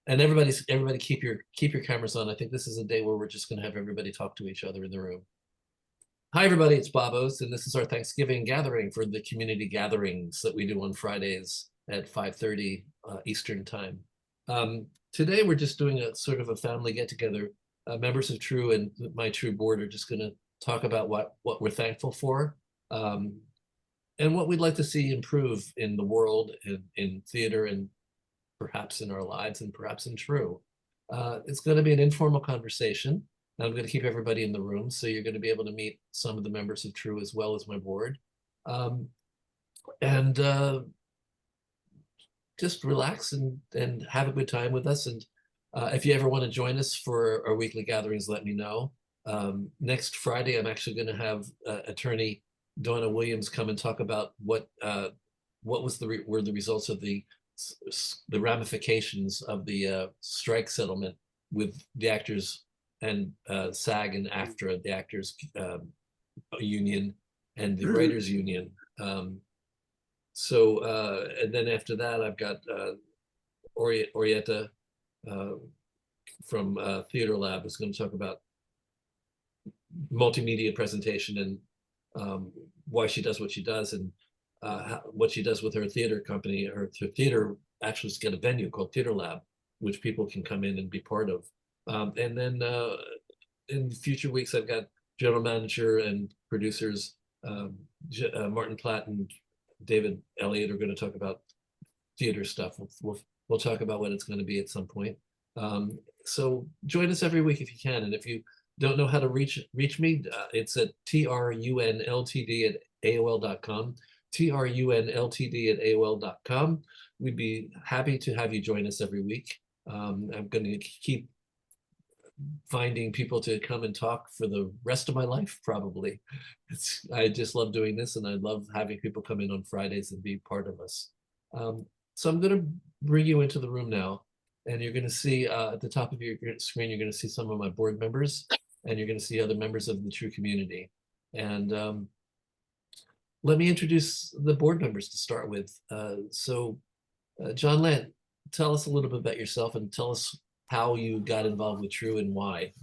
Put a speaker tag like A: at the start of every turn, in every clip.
A: And everybody keep your cameras on. I think this is a day where we're just going to have everybody talk to each other in the room. Hi, everybody. It's Babos, and this is our Thanksgiving gathering for the community gatherings that we do on Fridays at 5:30 Eastern time. Today, we're just doing a sort of a family get-together. Members of TRU and my TRU board are just going to talk about what we're thankful for and what we'd like to see improve in the world, in theater, and perhaps in our lives, and perhaps in TRU. It's going to be an informal conversation. I'm going to keep everybody in the room, so you're going to be able to meet some of the members of TRU as well as my board. Just relax and have a good time with us. And if you ever want to join us for our weekly gatherings, let me know. Next Friday, I'm actually going to have attorney Donna Williams come and talk about what were the results of the ramifications of the strike settlement with the actors and SAG and AFTRA, the actors union and the writers union. And then after that, I've got Orietta from Theater Lab is going to talk about multimedia presentation and why she does what she does, and what she does with her theater company. Her theater actually has got a venue called Theater Lab, which people can come in and be part of. And then in future weeks, I've got general manager and producers Martin Platt and David Elliott are going to talk about theater stuff. We'll talk about what it's going to be at some point. So join us every week if you can. And if you don't know how to reach me, it's at trunltd@aol.com. trunltd@aol.com. We'd be happy to have you join us every week. I'm going to keep finding people to come and talk for the rest of my life, probably. I just love doing this, and I love having people come in on Fridays and be part of us. So I'm going to bring you into the room now, and you're going to see at the top of your screen, you're going to see some of my board members, and you're going to see other members of the TRU community. And let me introduce the board members to start with. John Lant, tell us a little bit about yourself and tell us how you got involved with TRU and why.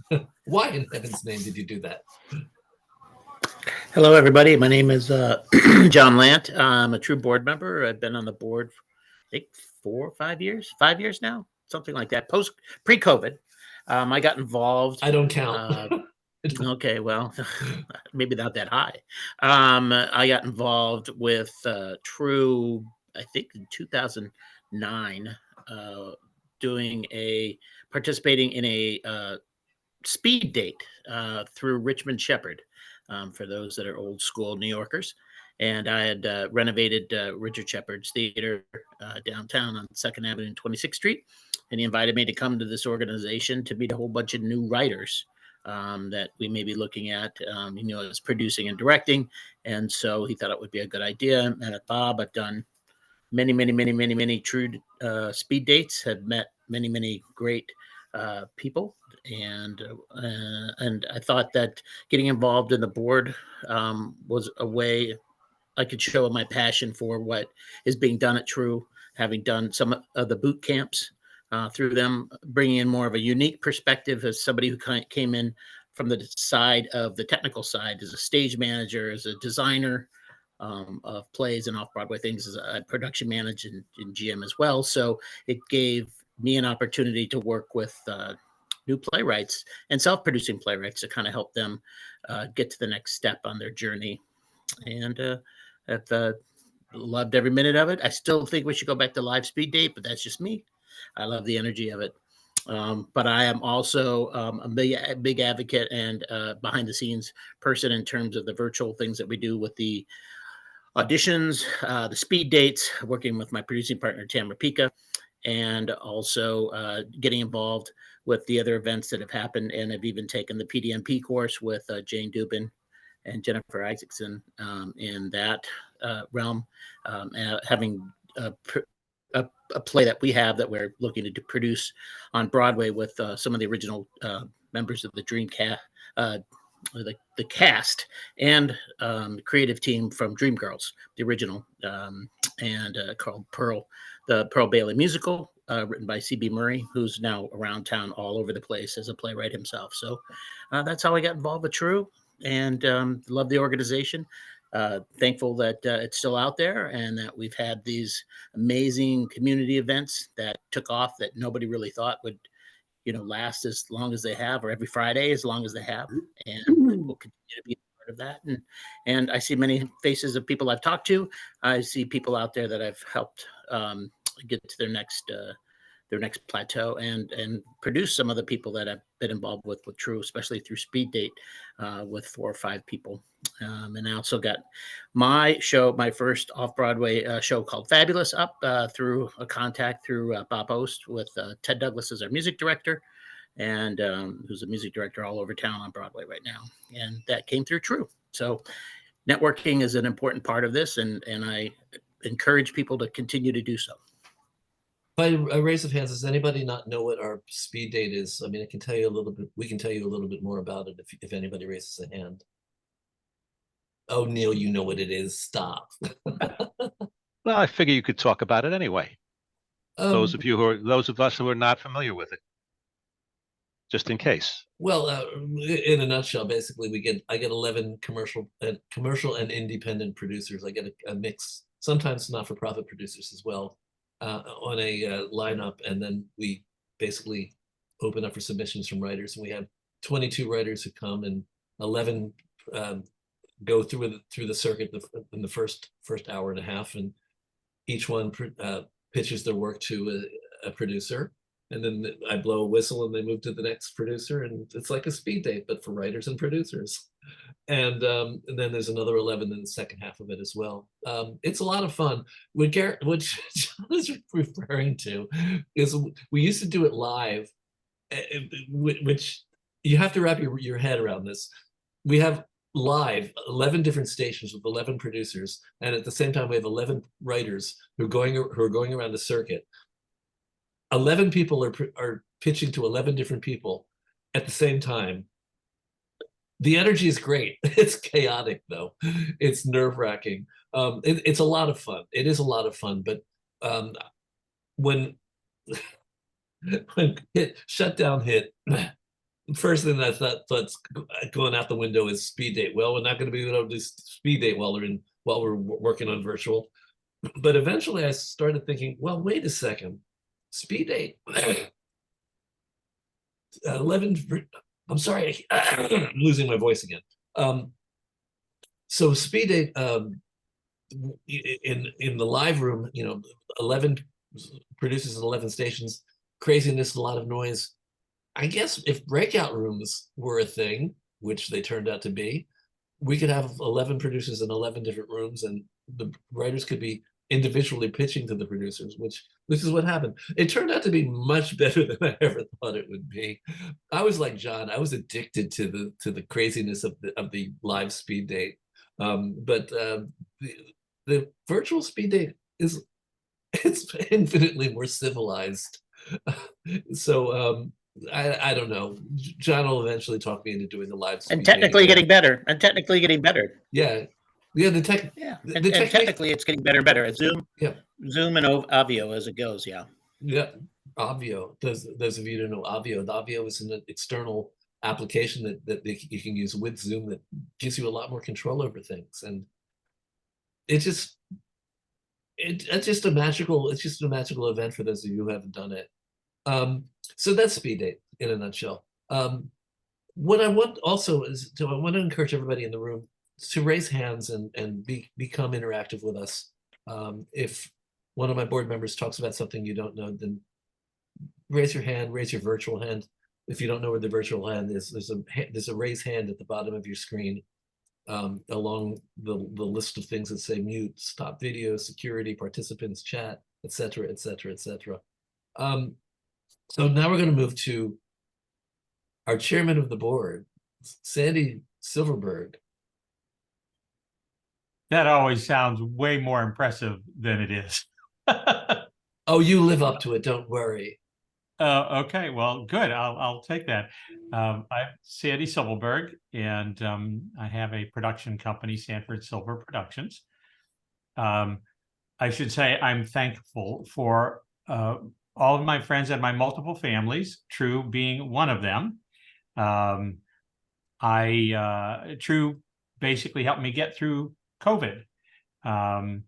A: Why in heaven's name did you do that?
B: Hello, everybody. My name is John Lant. I'm a TRU board member. I've been on the board, I think 4 or 5 years, 5 years now, something like that. Pre-COVID, I got involved.
A: I don't count.
B: Okay, well, maybe not that high. I got involved with TRU, I think in 2009, participating in a speed date through Richmond Shepherd, for those that are old school New Yorkers. And I had renovated Richard Shepherd's Theater downtown on 2nd Avenue and 26th Street. And he invited me to come to this organization to meet a whole bunch of new writers that we may be looking at. He knew I was producing and directing. And so he thought it would be a good idea. And at Bob, I've done many TRU speed dates, have met many great people. And I thought that getting involved in the board was a way I could show my passion for what is being done at TRU, having done some of the boot camps through them, bringing in more of a unique perspective as somebody who came in from the side of the technical side as a stage manager, as a designer of plays and off-Broadway things, as a production manager in GM as well. So it gave me an opportunity to work with new playwrights and self-producing playwrights to kind of help them get to the next step on their journey. And I've loved every minute of it. I still think we should go back to live speed date, but that's just me. I love the energy of it. But I am also a big advocate and behind the scenes person in terms of the virtual things that we do with the auditions, the speed dates, working with my producing partner, Tamara Pika, and also getting involved with the other events that have happened. And I've even taken the PDMP course with Jane Dubin and Jennifer Isaacson in that realm, having a play that we have that we're looking to produce on Broadway with some of the original members of the Dreamcast, the cast and creative team from Dreamgirls, the original, and called Pearl, the Pearl Bailey musical, written by C.B. Murray, who's now around town all over the place as a playwright himself. So that's how I got involved with TRU, and love the organization. Thankful that it's still out there and that we've had these amazing community events that took off that nobody really thought would, last as long as they have, or every Friday as long as they have, and we'll continue to be a part of that. And I see many faces of people I've talked to. I see people out there that I've helped get to their next plateau, and produce some of the people that I've been involved with TRU, especially through Speed Date, with 4 or 5 people. And I also got my first off-Broadway show called Fabulous up through a contact through Bob Ost with Ted Douglas as our music director, and who's a music director all over town on Broadway right now. And that came through TRU. So networking is an important part of this, and I encourage people to continue to do so.
A: By a raise of hands, does anybody not know what our Speed Date is? I mean, I can tell you a little bit. We can tell you a little bit more about it if anybody raises a hand. Oh, Neil, you know what it is. Stop.
C: Well, I figure you could talk about it anyway. Those of us who are not familiar with it, just in case.
A: Well, in a nutshell, basically, I get 11 commercial and independent producers. I get a mix, sometimes not-for-profit producers as well, on a lineup, and then we basically open up for submissions from writers. And we have 22 writers who come, and 11 go through the circuit in the first hour and a half, and each one pitches their work to a producer, and then I blow a whistle and they move to the next producer, and it's like a Speed Date but for writers and producers. And then there's another 11 in the second half of it as well. It's a lot of fun. What John is referring to is we used to do it live, which you have to wrap your head around this. We have live 11 different stations with 11 producers, and at the same time we have 11 writers who are going around the circuit. 11 people are pitching to 11 different people at the same time. The energy is great. It's chaotic though. It's nerve-wracking. It's a lot of fun. It is a lot of fun, but when shutdown hit, first thing I thought's going out the window is Speed Date. Well, we're not going to be able to do Speed Date while we're working on virtual. But eventually I started thinking, well, wait a second. Speed Date, 11, I'm sorry, I'm losing my voice again. So Speed Date, in the live room, 11 producers and 11 stations, craziness, a lot of noise. I guess if breakout rooms were a thing, which they turned out to be, we could have 11 producers in 11 different rooms, and the writers could be individually pitching to the producers, which is what happened. It turned out to be much better than I ever thought it would be. I was like John, I was addicted to the craziness of the live Speed Date. But the virtual Speed Date it's infinitely more civilized. So I don't know. John will eventually talk me into doing the live Speed
B: and technically getting better.
A: Yeah. And
B: technically it's getting better and better at Zoom.
A: Yeah.
B: Zoom and Avio as it goes. Yeah.
A: Yeah. Avio. Those of you who don't know Avio, the Avio is an external application that you can use with Zoom that gives you a lot more control over things. And it's just a magical event for those of you who haven't done it. So that's Speed Date in a nutshell. What I want also is I want to encourage everybody in the room to raise hands and become interactive with us. If one of my board members talks about something you don't know, then raise your hand, raise your virtual hand. If you don't know where the virtual hand is, there's a raise hand at the bottom of your screen, along the list of things that say mute, stop video, security, participants, chat, etc., etc., etc. So now we're going to move to our chairman of the board, Sandy Silverberg.
D: That always sounds way more impressive than it is.
A: Oh, you live up to it. Don't worry.
D: Okay, well, good. I'll take that. I'm Sandy Silverberg, and I have a production company, Sanford Silver Productions. I should say I'm thankful for all of my friends and my multiple families, TRU being one of them. TRU basically helped me get through COVID. I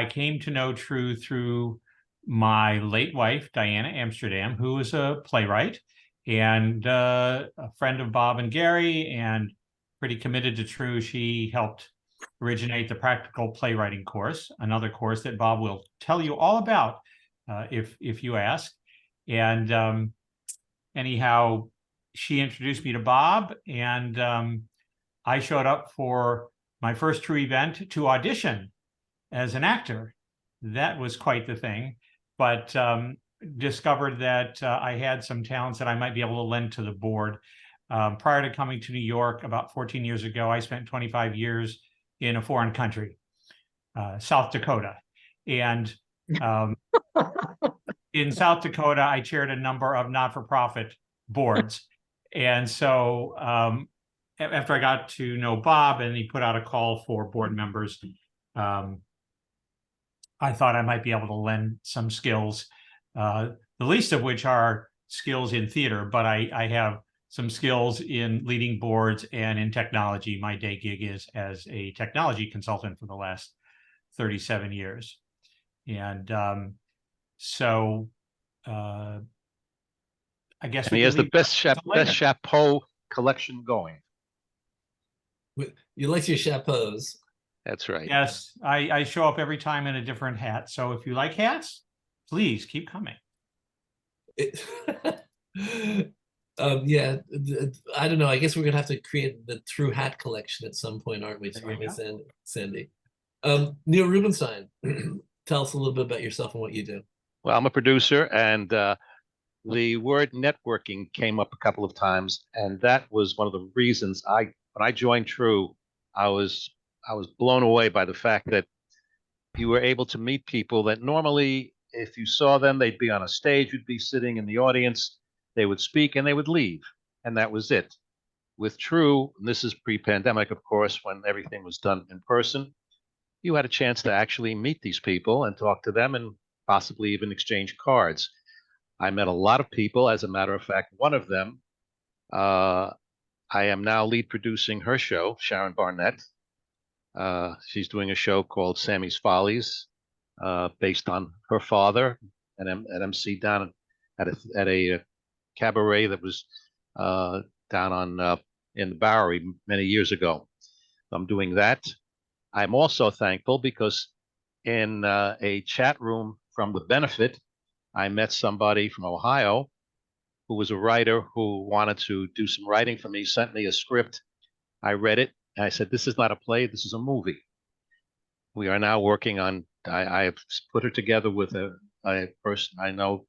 D: came to know TRU through my late wife, Diana Amsterdam, who was a playwright and a friend of Bob and Gary, and pretty committed to TRU. She helped originate the practical playwriting course, another course that Bob will tell you all about if you ask. And anyhow, she introduced me to Bob, and I showed up for my first TRU event to audition as an actor. That was quite the thing, but discovered that I had some talents that I might be able to lend to the board. Prior to coming to New York about 14 years ago, I spent 25 years in a foreign country, South Dakota. And in South Dakota, I chaired a number of not-for-profit boards. And so after I got to know Bob and he put out a call for board members, I thought I might be able to lend some skills, the least of which are skills in theater, but I have some skills in leading boards and in technology. My day gig is as a technology consultant for the last 37 years. And so I guess
C: And he has the best chapeau collection going.
A: You like your chapeaus.
C: That's right.
D: Yes, I show up every time in a different hat. So if you like hats, please keep coming.
A: Yeah, I don't know. I guess we're gonna have to create the TRU hat collection at some point, aren't we, Sandy? Neil Rubinstein, tell us a little bit about yourself and what you do.
C: Well, I'm a producer, and the word networking came up a couple of times, and that was one of the reasons when I joined TRU, I was blown away by the fact that you were able to meet people that normally, if you saw them, they'd be on a stage, you'd be sitting in the audience, they would speak and they would leave, and that was it. With TRU, and this is pre-pandemic, of course, when everything was done in person, you had a chance to actually meet these people and talk to them and possibly even exchange cards. I met a lot of people. As a matter of fact, one of them, I am now lead producing her show, Sharon Barnett. She's doing a show called Sammy's Follies, based on her father, an MC down at a cabaret that was down on in the Bowery many years ago. I'm doing that. I'm also thankful because in a chat room from the benefit, I met somebody from Ohio who was a writer who wanted to do some writing for me, sent me a script. I read it, and I said, this is not a play, this is a movie. We are now working on, I have put her together with a person I know.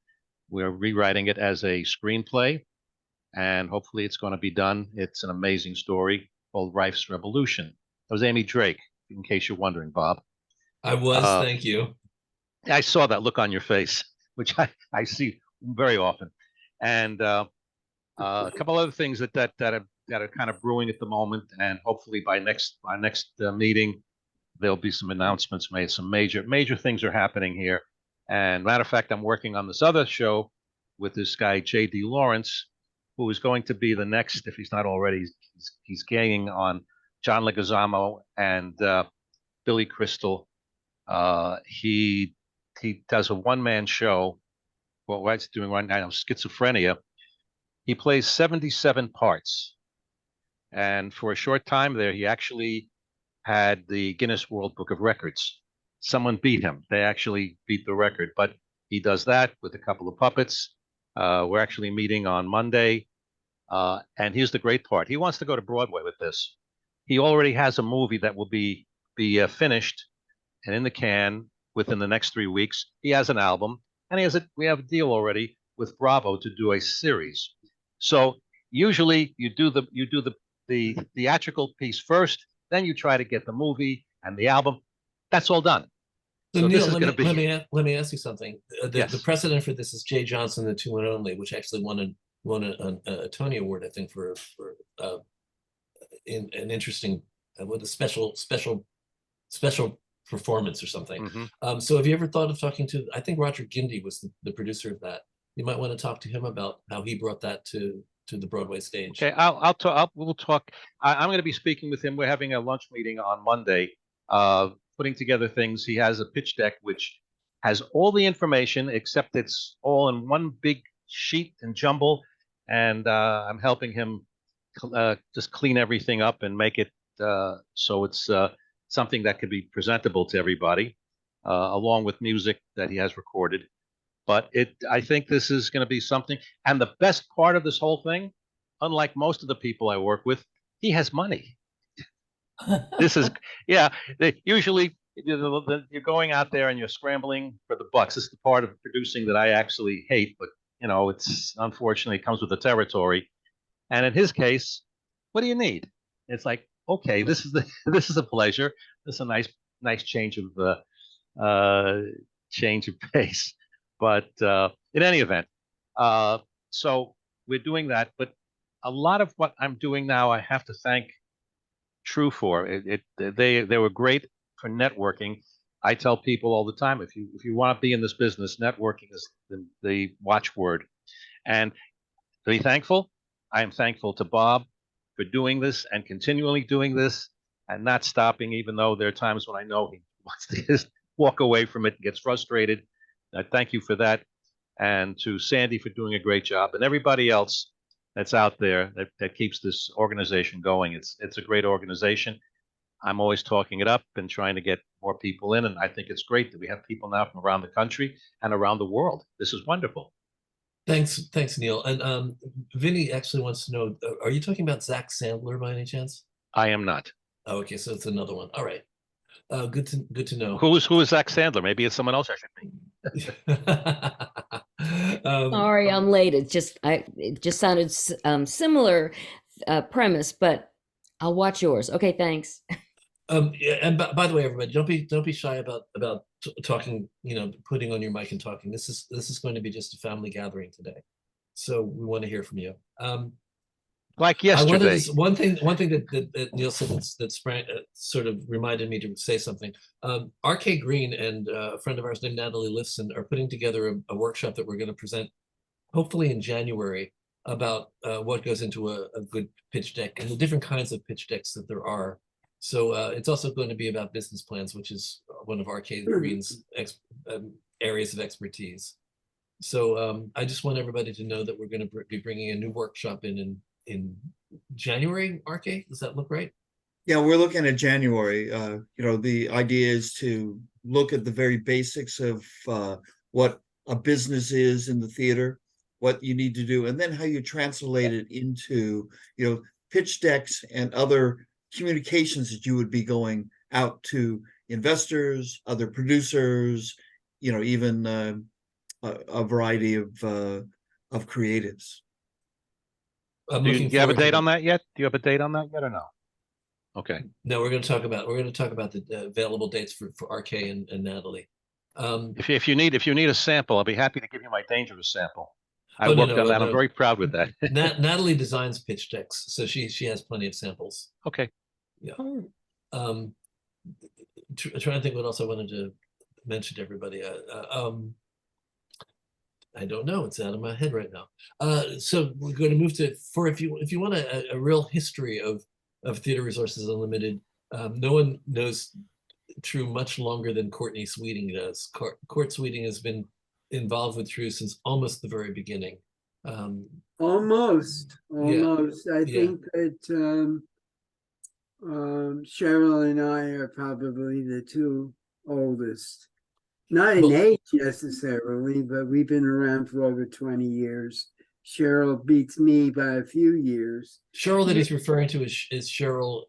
C: We're rewriting it as a screenplay, and hopefully it's going to be done. It's an amazing story called Rife's Revolution. That was Amy Drake, in case you're wondering, Bob.
A: I was, thank you.
C: I saw that look on your face, which I see very often. And a couple other things that are kind of brewing at the moment, and hopefully by our next meeting, there'll be some announcements made. Some major things are happening here. And matter of fact, I'm working on this other show with this guy, J.D. Lawrence, who is going to be the next, if he's not already, he's ganging on John Leguizamo and Billy Crystal. He does a one-man show. Well, what he's doing right now, schizophrenia. He plays 77 parts. And for a short time there, he actually had the Guinness World Book of Records. Someone beat him. They actually beat the record. But he does that with a couple of puppets. We're actually meeting on Monday. And here's the great part. He wants to go to Broadway with this. He already has a movie that will be finished and in the can within the next 3 weeks. He has an album, and we have a deal already with Bravo to do a series. So usually you do the theatrical piece first, then you try to get the movie and the album. That's all done.
A: So Neil, let me ask you something.
C: Yes.
A: The precedent for this is Jay Johnson, The Two and Only, which actually won a Tony Award, I think, for an interesting, with a special performance or something.
C: Mhm.
A: So have you ever thought of talking to, I think Roger Gindy was the producer of that. You might want to talk to him about how he brought that to the Broadway stage.
C: Okay, we'll talk. I'm going to be speaking with him. We're having a lunch meeting on Monday, putting together things. He has a pitch deck which has all the information, except it's all in one big sheet and jumble. And I'm helping him just clean everything up and make it so it's something that could be presentable to everybody, along with music that he has recorded. But I think this is going to be something. And the best part of this whole thing, unlike most of the people I work with, he has money. This is, yeah, usually you're going out there and you're scrambling for the bucks. This is the part of producing that I actually hate, but it's unfortunately it comes with the territory. And in his case, what do you need? It's like, okay, this is a pleasure. This is a nice change of pace. But in any event, so we're doing that. But a lot of what I'm doing now, I have to thank TRU for. They were great for networking. I tell people all the time, if you want to be in this business, networking is the watchword. And to be thankful, I am thankful to Bob for doing this and continually doing this and not stopping, even though there are times when I know he wants to just walk away from it and gets frustrated. I thank you for that, and to Sandy for doing a great job, and everybody else that's out there that keeps this organization going. It's a great organization. I'm always talking it up and trying to get more people in, and I think it's great that we have people now from around the country and around the world. This is wonderful.
A: Thanks, Neil. And Vinny actually wants to know: are you talking about Zach Sandler by any chance?
C: I am not.
A: Oh, okay, so it's another one. All right. Good to know.
C: Who is Zach Sandler? Maybe it's someone else I should be.
E: Sorry, I'm late. It just sounded similar premise, but I'll watch yours. Okay, thanks.
A: Yeah, and by the way, everybody, don't be shy about talking. Putting on your mic and talking. This is going to be just a family gathering today, so we want to hear from you.
C: Like yesterday.
A: One thing that Neil said that sprang sort of reminded me to say something. RK Green and a friend of ours named Natalie Lifson are putting together a workshop that we're going to present hopefully in January about what goes into a good pitch deck and the different kinds of pitch decks that there are. So it's also going to be about business plans, which is one of RK Green's areas of expertise. So I just want everybody to know that we're going to be bringing a new workshop in January. RK, does that look right?
F: Yeah, we're looking at January. The idea is to look at the very basics of what a business is in the theater, what you need to do, and then how you translate it into, pitch decks and other communications that you would be going out to investors, other producers, even a variety of creatives.
C: Do you have a date on that yet? Do you have a date on that yet or no? Okay.
A: No, we're going to talk about the available dates for RK and Natalie.
C: If you need a sample, I'll be happy to give you my dangerous sample. I worked on that. I'm very proud with that.
A: Natalie designs pitch decks, so she has plenty of samples.
C: Okay.
A: Yeah. Trying to think what else I wanted to mention to everybody. I don't know. It's out of my head right now. So we're going to move to if you want a real history of Theater Resources Unlimited. No one knows TRU much longer than Courtney Sweeting does. Court Sweeting has been involved with TRU since almost the very beginning.
G: Almost.
A: Yeah.
G: I think that Cheryl and I are probably the two oldest. Not in age necessarily, but we've been around for over 20 years. Cheryl beats me by a few years.
A: Cheryl that he's referring to is Cheryl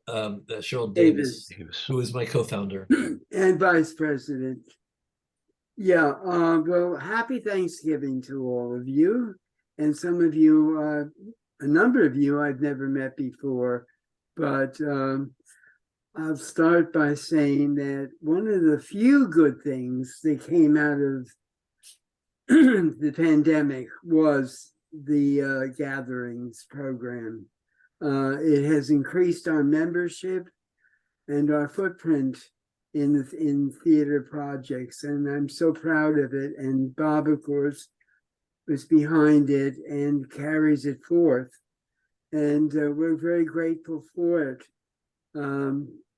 A: Davis, who is my co-founder
G: and vice president. Yeah, well, happy Thanksgiving to all of you. And some of you, a number of you I've never met before, but I'll start by saying that one of the few good things that came out of the pandemic was the gatherings program. It has increased our membership and our footprint in theater projects, and I'm so proud of it. And Bob, of course, was behind it and carries it forth, and we're very grateful for it.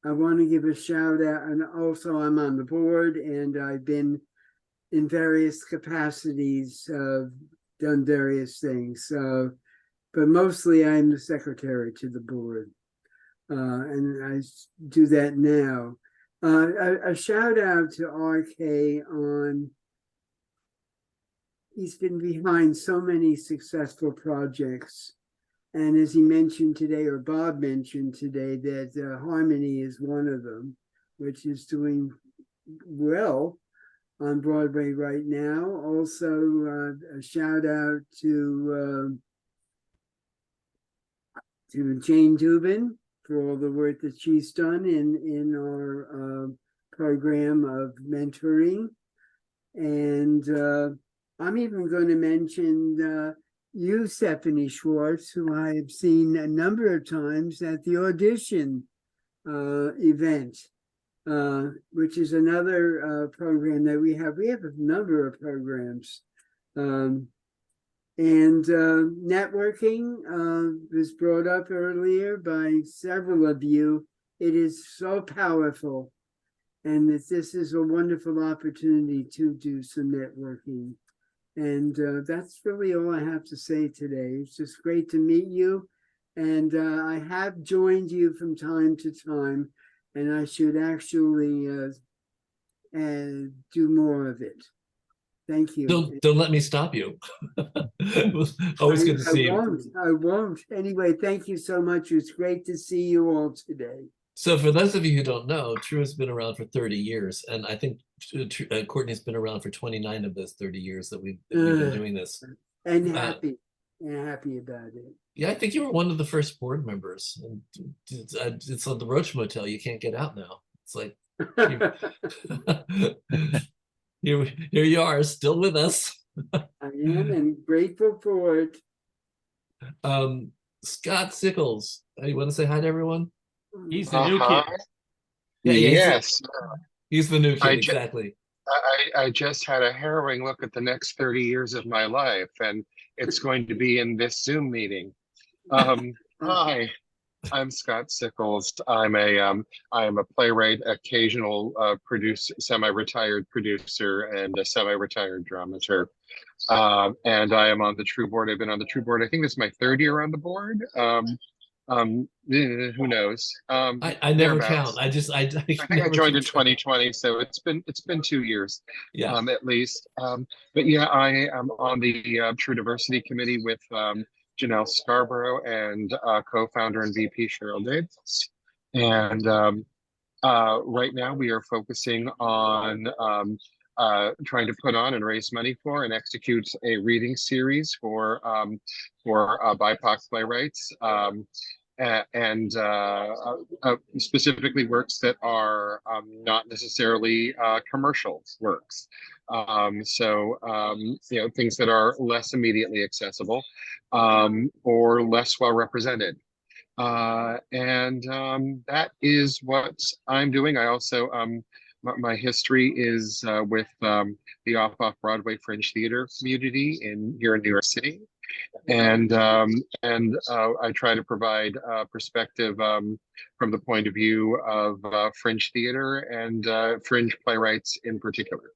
G: I want to give a shout out, and also I'm on the board, and I've been in various capacities, done various things, but mostly I'm the secretary to the board, and I do that now. A shout out to RK on, he's been behind so many successful projects. And as he mentioned today, or Bob mentioned today, that Harmony is one of them, which is doing well on Broadway right now. Also, a shout out to Jane Dubin for all the work that she's done in our program of mentoring. And I'm even going to mention you, Stephanie Schwartz, who I have seen a number of times at the audition event, which is another program that we have. We have a number of programs. And networking was brought up earlier by several of you. It is so powerful, and that this is a wonderful opportunity to do some networking. And that's really all I have to say today. It's just great to meet you. And I have joined you from time to time, and I should actually do more of it. Thank you.
A: Don't let me stop you. Always good to see you.
G: I won't. Anyway, thank you so much. It's great to see you all today.
A: So for those of you who don't know, TRU has been around for 30 years. And I think Courtney's been around for 29 of those 30 years that we've been doing this.
G: And happy about it.
A: Yeah, I think you were one of the first board members. And it's on the Roach Motel. You can't get out now. It's like, here you are, still with us.
G: I am, and grateful for it.
A: Scott Sickles, you want to say hi to everyone?
D: He's the new kid.
A: Yeah,
H: yes.
A: He's the new kid, exactly.
H: I just had a harrowing look at the next 30 years of my life, and it's going to be in this Zoom meeting. Hi, I'm Scott Sickles. I'm a playwright, occasional producer, semi-retired producer, and a semi-retired dramaturg. And I am on the TRU Board. I've been on the TRU Board. I think this is my third year on the board. Who knows?
A: I never count. I think
H: I joined in 2020, so it's been 2 years,
A: yeah,
H: at least. But yeah, I am on the TRU Diversity Committee with Janelle Scarborough and co-founder and VP Cheryl Davis. And right now we are focusing on trying to put on and raise money for and execute a reading series for BIPOC playwrights, and specifically works that are not necessarily commercial works. So things that are less immediately accessible or less well represented. And that is what I'm doing. I also my history is with the off-Broadway Fringe theater community here in New York City, and I try to provide perspective from the point of view of fringe theater and fringe playwrights in particular.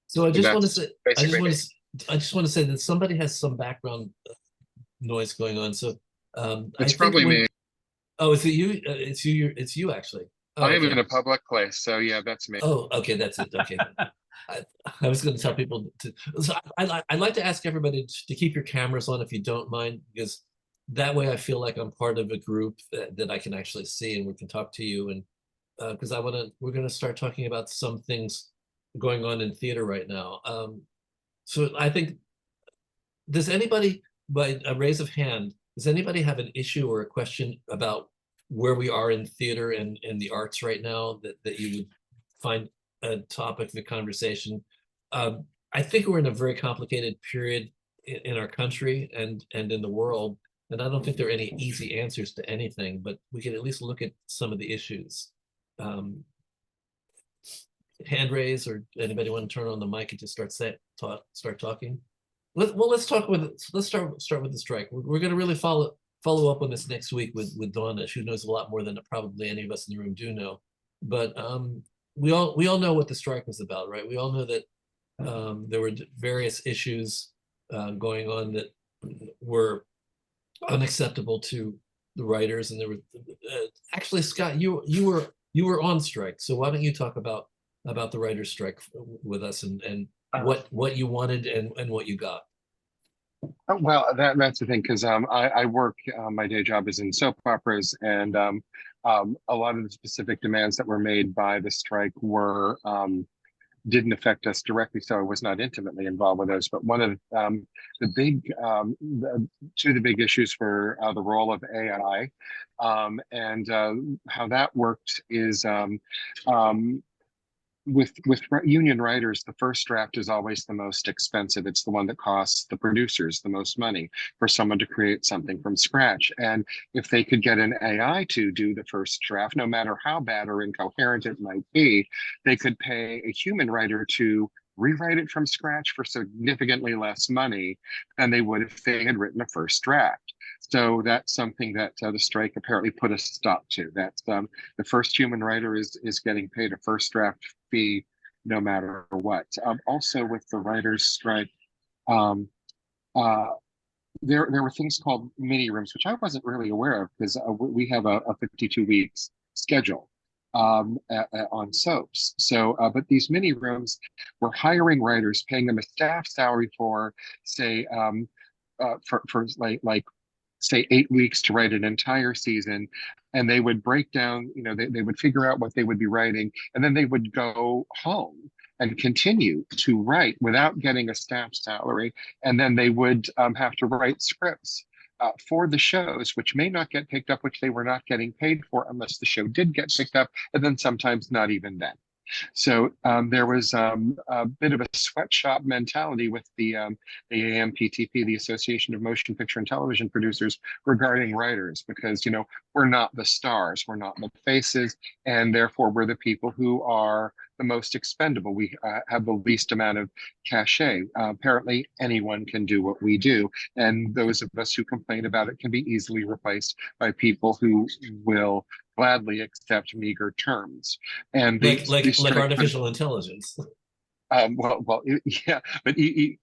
A: So I just want to say that somebody has some background noise going on. So
H: it's probably me.
A: Oh, is it you? It's you. It's you actually. Oh,
H: I am in a public place, so yeah, that's me.
A: Oh, okay, that's it. Okay. I was going to tell people to. So I'd like to ask everybody to keep your cameras on if you don't mind, because that way I feel like I'm part of a group that I can actually see and we can talk to you. And because we're going to start talking about some things going on in theater right now. So I think, does anybody, by a raise of hand, does anybody have an issue or a question about where we are in theater and the arts right now that you would find a topic of conversation? I think we're in a very complicated period in our country and in the world, and I don't think there are any easy answers to anything, but we can at least look at some of the issues. hand raise, or anybody want to turn on the mic and just start talking? Let's start with the strike. We're going to really follow up on this next week with Donna. She knows a lot more than probably any of us in the room do know. But we all know what the strike was about, right? We all know that there were various issues going on that were unacceptable to the writers, and there were actually, Scott, you were on strike, so why don't you talk about the writers' strike with us, and what you wanted and what you got.
H: Well, that's the thing, because I work, my day job is in soap operas, and a lot of the specific demands that were made by the strike were didn't affect us directly, so I was not intimately involved with those. But one of the big, two of the big issues for the role of AI and how that worked is with union writers, the first draft is always the most expensive. It's the one that costs the producers the most money for someone to create something from scratch. And if they could get an AI to do the first draft, no matter how bad or incoherent it might be, they could pay a human writer to rewrite it from scratch for significantly less money than they would if they had written a first draft. So that's something that the strike apparently put a stop to. That's the first human writer is getting paid a first draft fee no matter what. Also with the writers' strike, there were things called mini rooms, which I wasn't really aware of, because we have a 52 weeks schedule on soaps. So, but these mini rooms were hiring writers, paying them a staff salary for, say, for like say 8 weeks to write an entire season, and they would break down, they would figure out what they would be writing, and then they would go home and continue to write without getting a staff salary. And then they would have to write scripts for the shows, which may not get picked up, which they were not getting paid for unless the show did get picked up, and then sometimes not even then. So there was a bit of a sweatshop mentality with the AMPTP, the Association of Motion Picture and Television Producers, regarding writers, because we're not the stars, we're not the faces, and therefore we're the people who are the most expendable. We have the least amount of cachet. Apparently anyone can do what we do, and those of us who complain about it can be easily replaced by people who will gladly accept meager terms. And
A: like artificial intelligence.
H: Yeah, but I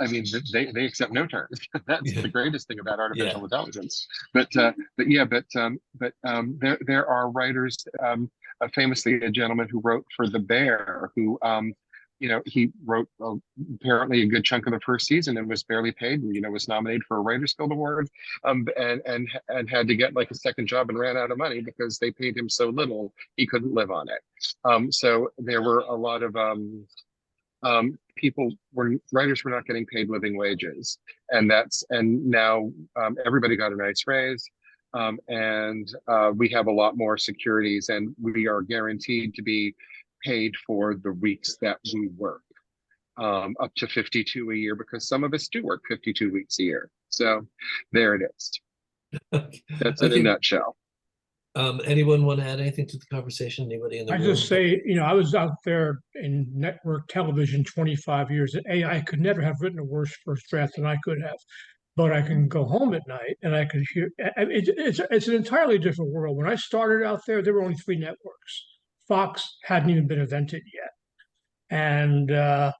H: mean, they accept no terms. That's the greatest thing about artificial intelligence. But there are writers. Famously, a gentleman who wrote for The Bear, who he wrote apparently a good chunk of the first season and was barely paid. Was nominated for a Writers Guild Award, and had to get like a second job and ran out of money because they paid him so little he couldn't live on it. So there were a lot of writers were not getting paid living wages, and now everybody got a nice raise. And we have a lot more securities, and we are guaranteed to be paid for the weeks that we work, up to 52 a year, because some of us do work 52 weeks a year. So there it is. That's in a nutshell.
A: Anyone want to add anything to the conversation? Anybody in the room?
I: I just say, I was out there in network television 25 years, and AI could never have written a worse first draft than I could have. But I can go home at night and I could hear. It's an entirely different world. When I started out there were only 3 networks. Fox hadn't even been invented yet, and I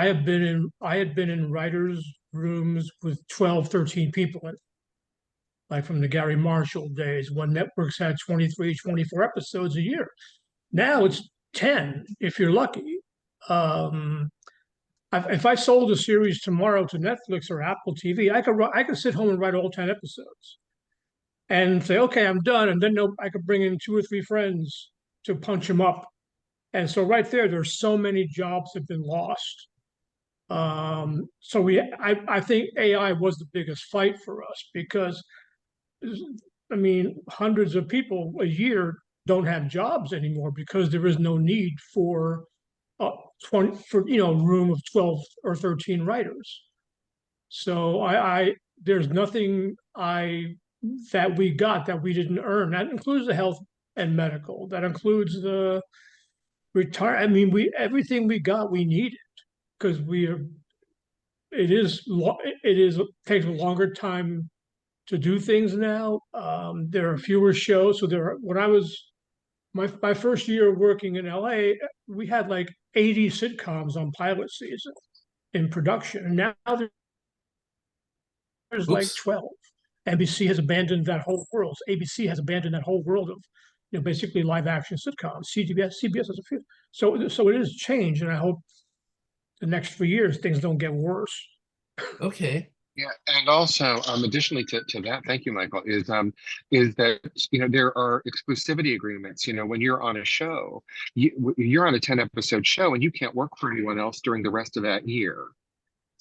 I: had been in writers' rooms with 12, 13 people in it, like from the Gary Marshall days when networks had 23, 24 episodes a year. Now it's 10 if you're lucky. If I sold a series tomorrow to Netflix or Apple TV, I could sit home and write all 10 episodes and say, okay, I'm done. And then I could bring in 2 or 3 friends to punch them up. And so right there's so many jobs have been lost. So I think AI was the biggest fight for us, because hundreds of people a year don't have jobs anymore because there is no need for a room of 12 or 13 writers. So there's nothing that we got that we didn't earn. That includes the health and medical. That includes the retire. I mean, everything we got, we needed because it takes a longer time to do things now. There are fewer shows. So when I was my first year working in LA, we had like 80 sitcoms on pilot season in production. And now there's like
A: Oops.
I: 12. NBC has abandoned that whole world. ABC has abandoned that whole world of, basically live action sitcoms. CBS has a few. So it is change, and I hope the next 3 years things don't get worse.
A: Okay.
H: Yeah, and also, additionally to that, thank you, Michael, is that there are exclusivity agreements. When you're on a show, you're on a 10-episode show, and you can't work for anyone else during the rest of that year.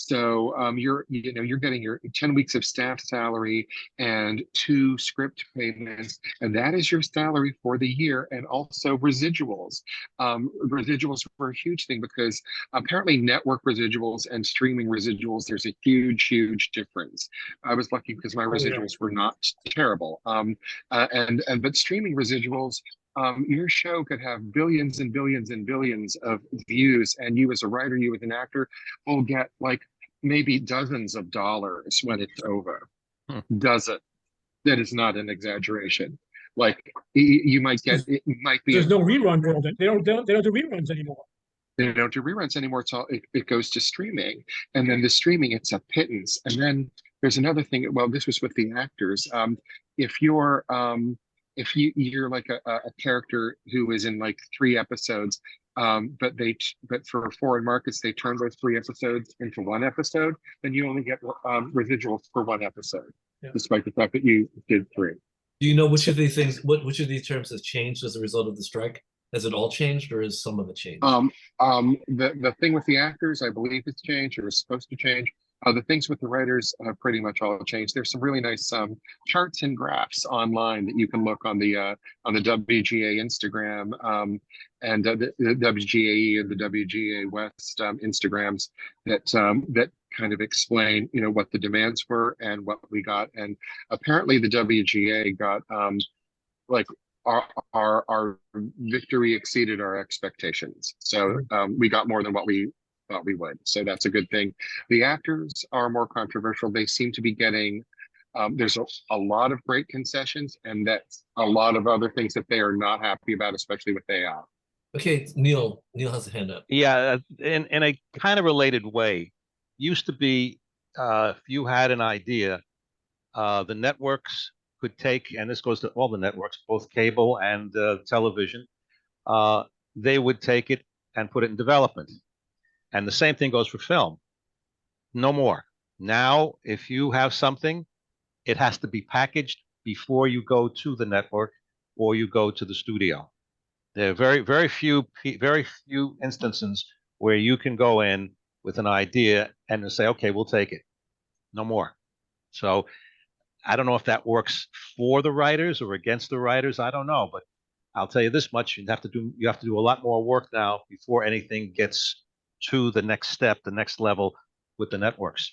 H: So you're getting your 10 weeks of staff salary and 2 script payments, and that is your salary for the year, and also residuals. Residuals were a huge thing because apparently network residuals and streaming residuals, there's a huge difference. I was lucky because my residuals were not terrible. But streaming residuals, your show could have billions and billions and billions of views, and you as a writer, you as an actor, will get like maybe dozens of dollars when it's over. Dozen. That is not an exaggeration. Like you might get, it might be.
I: There's no rerun world. They don't do reruns anymore.
H: They don't do reruns anymore. It goes to streaming, and then the streaming, it's a pittance. And then there's another thing. Well, this was with the actors. If you're like a character who is in like 3 episodes, but for foreign markets they turn those 3 episodes into 1 episode, then you only get residuals for 1 episode, despite the fact that you did 3.
A: Do you know which of these things, which of these terms has changed as a result of the strike? Has it all changed, or is some of it changed?
H: The thing with the actors, I believe it's changed, or is supposed to change. The things with the writers have pretty much all changed. There's some really nice charts and graphs online that you can look on the WGA Instagram and the WGAE and the WGA West Instagrams that kind of explain what the demands were and what we got. And apparently the WGA got like our victory exceeded our expectations. So we got more than what we thought we would. So that's a good thing. The actors are more controversial. They seem to be getting, there's a lot of great concessions, and that's a lot of other things that they are not happy about, especially with AI.
A: Okay, Neil has a hand up.
C: Yeah, in a kind of related way. Used to be, if you had an idea, the networks could take, and this goes to all the networks, both cable and television, they would take it and put it in development. And the same thing goes for film. No more. Now, if you have something, it has to be packaged before you go to the network or you go to the studio. There are very few instances where you can go in with an idea and say, okay, we'll take it. No more. So I don't know if that works for the writers or against the writers. I don't know, but I'll tell you this much: you have to do a lot more work now before anything gets to the next step, the next level with the networks.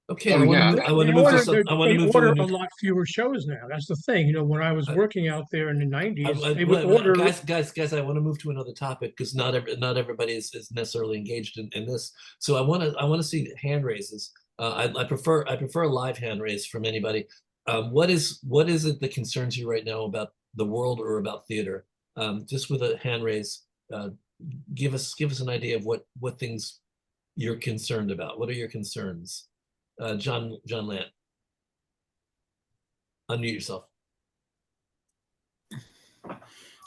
A: Okay, I want to move to
I: order a lot fewer shows now. That's the thing. When I was working out there in the 90s, they would order.
A: Guys, I want to move to another topic because not everybody is necessarily engaged in this. So I want to see hand raises. I prefer a live hand raise from anybody. What is it that concerns you right now about the world or about theater? Just with a hand raise, give us an idea of what things you're concerned about. What are your concerns? John Lant, unmute yourself.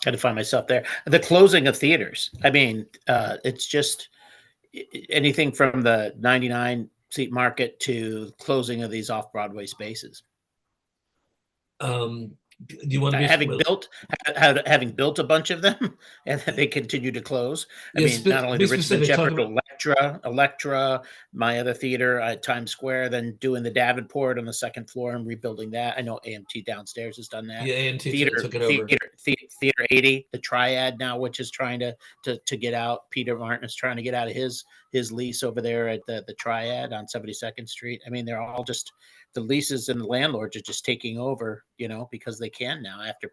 B: Had to find myself there. The closing of theaters. I mean, it's just anything from the 99 seat market to closing of these off-Broadway spaces.
A: Do you want to be
B: having built a bunch of them and they continue to close? I mean, not only the Richmond Shepherd, Electra, my other theater at Times Square, then doing the Davenport on the 2nd floor and rebuilding that. I know AMT downstairs has done that.
A: Yeah, AMT took it over.
B: Theater 80, the Triad now, which is trying to get out. Peter Martin is trying to get out of his lease over there at the Triad on 72nd Street. I mean, they're all just, the leases and the landlords are just taking over, because they can now after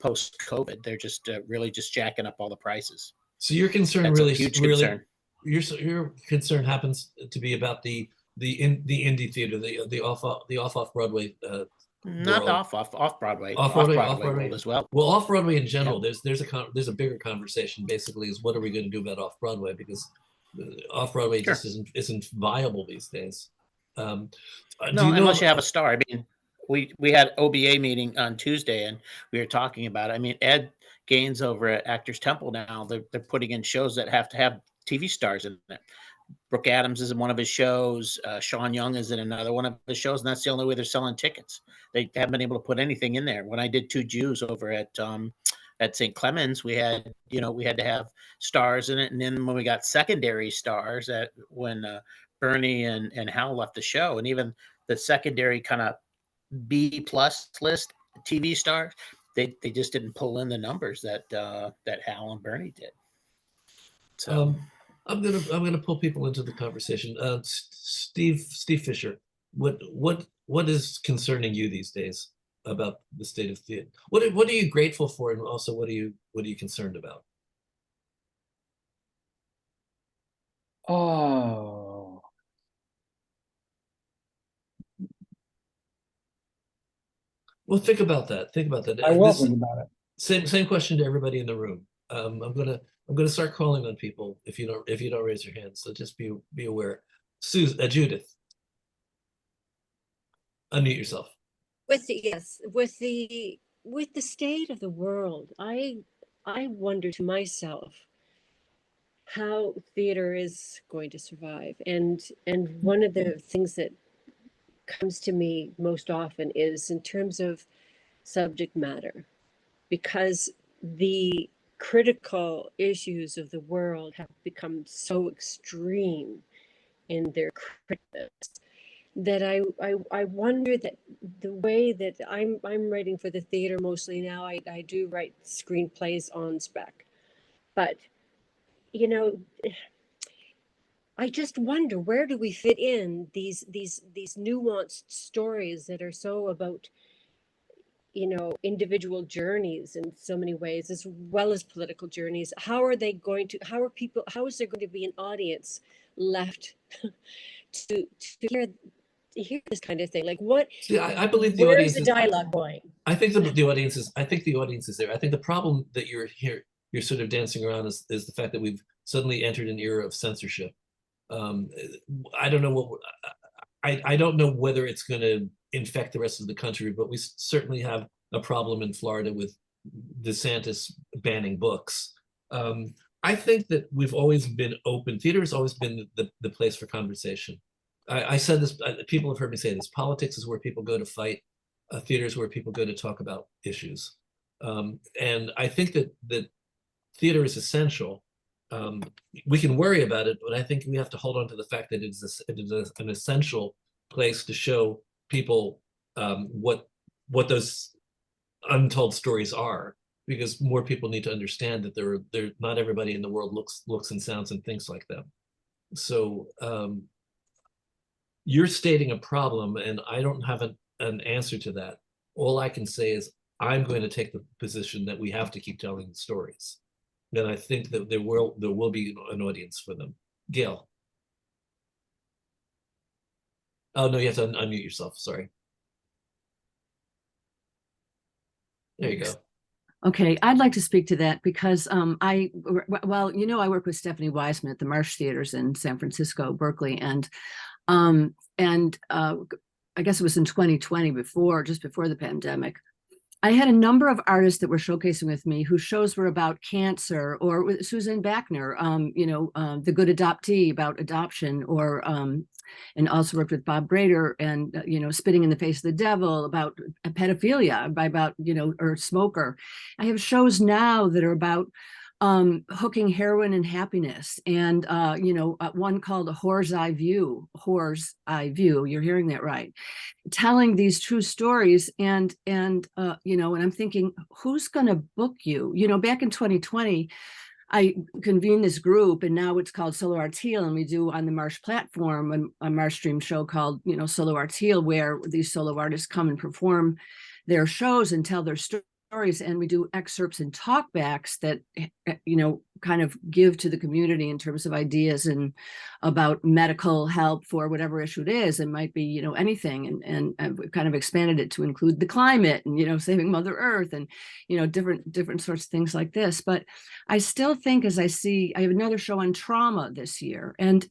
B: post-COVID. They're just really just jacking up all the prices.
A: So your concern
B: That's
A: really,
B: a huge
A: really,
B: concern.
A: your concern happens to be about the indie theater, the off Broadway
B: Not
A: world.
B: off Broadway,
A: Off Broadway
B: world as well.
A: Well, off Broadway in general,
B: Yeah.
A: there's a bigger conversation. Basically, is what are we going to do about off Broadway, because off Broadway
B: Sure.
A: just isn't viable these days.
B: No,
A: do you know
B: unless you have a star. I mean, we had OBA meeting on Tuesday, and we were talking about it. I mean, Ed Gaines over at Actors Temple now, they're putting in shows that have to have TV stars in it. Brooke Adams is in one of his shows. Sean Young is in another one of his shows, and that's the only way they're selling tickets. They haven't been able to put anything in there. When I did Two Jews over at St. Clemens, we had to have stars in it, and then when we got secondary stars, when Bernie and Hal left the show, and even the secondary kind of B+ list TV stars, they just didn't pull in the numbers that Hal and Bernie did. So
A: I'm gonna pull people into the conversation. Steve Fisher, what is concerning you these days about the state of theater? What are you grateful for, and also what are you concerned about?
J: Oh,
A: Well, think about that. Think about that.
J: I will
A: This-
J: think about it.
A: Same question to everybody in the room. I'm gonna start calling on people if you don't raise your hand. So just be aware. Judith, unmute yourself.
K: With the state of the world, I wonder to myself how theater is going to survive. And one of the things that comes to me most often is in terms of subject matter, because the critical issues of the world have become so extreme in their criticism that I wonder that the way that I'm writing for the theater mostly now, I do write screenplays on spec, but you know, I just wonder, where do we fit in these nuanced stories that are so about, you know, individual journeys in so many ways, as well as political journeys? How is there going to be an audience left to hear this kind of thing? Like, what?
A: See, I believe the
K: Where
A: audience
K: is the dialogue going?
A: I think the audience is. I think the audience is there. I think the problem that you're sort of dancing around is the fact that we've suddenly entered an era of censorship. I don't know I don't know whether it's going to infect the rest of the country, but we certainly have a problem in Florida with DeSantis banning books. I think that we've always been open. Theater has always been the place for conversation. I said this, people have heard me say this: politics is where people go to fight. Theater is where people go to talk about issues. And I think that theater is essential. We can worry about it, but I think we have to hold on to the fact that it is an essential place to show people what those untold stories are, because more people need to understand that they're not everybody in the world looks and sounds and thinks like them. So you're stating a problem, and I don't have an answer to that. All I can say is I'm going to take the position that we have to keep telling the stories. And I think that there will be an audience for them. Gail. Oh no, you have to unmute yourself. Sorry. There you go.
L: Okay, I'd like to speak to that because I work with Stephanie Wiseman at the Marsh Theaters in San Francisco, Berkeley, and I guess it was in 2020, just before the pandemic. I had a number of artists that were showcasing with me whose shows were about cancer, or with Susan Bachner, The Good Adoptee, about adoption, or and also worked with Bob Brader and Spitting in the Face of the Devil, about pedophilia, or smoker. I have shows now that are about hooking heroin and happiness, and one called A Whore's Eye View. You're hearing that right, telling these true stories, and I'm thinking, who's going to book you? Back in 2020 I convened this group, and now it's called Solo Arteal, and we do on the Marsh platform a Marsh Stream show called Solo Arteal, where these solo artists come and perform their shows and tell their stories stories, and we do excerpts and talkbacks that, you know, kind of give to the community in terms of ideas and about medical help for whatever issue it is. It might be, you know, anything. And we've kind of expanded it to include the climate and, you know, saving Mother Earth and, you know, different sorts of things like this. But I still think, as I have another show on trauma this year, and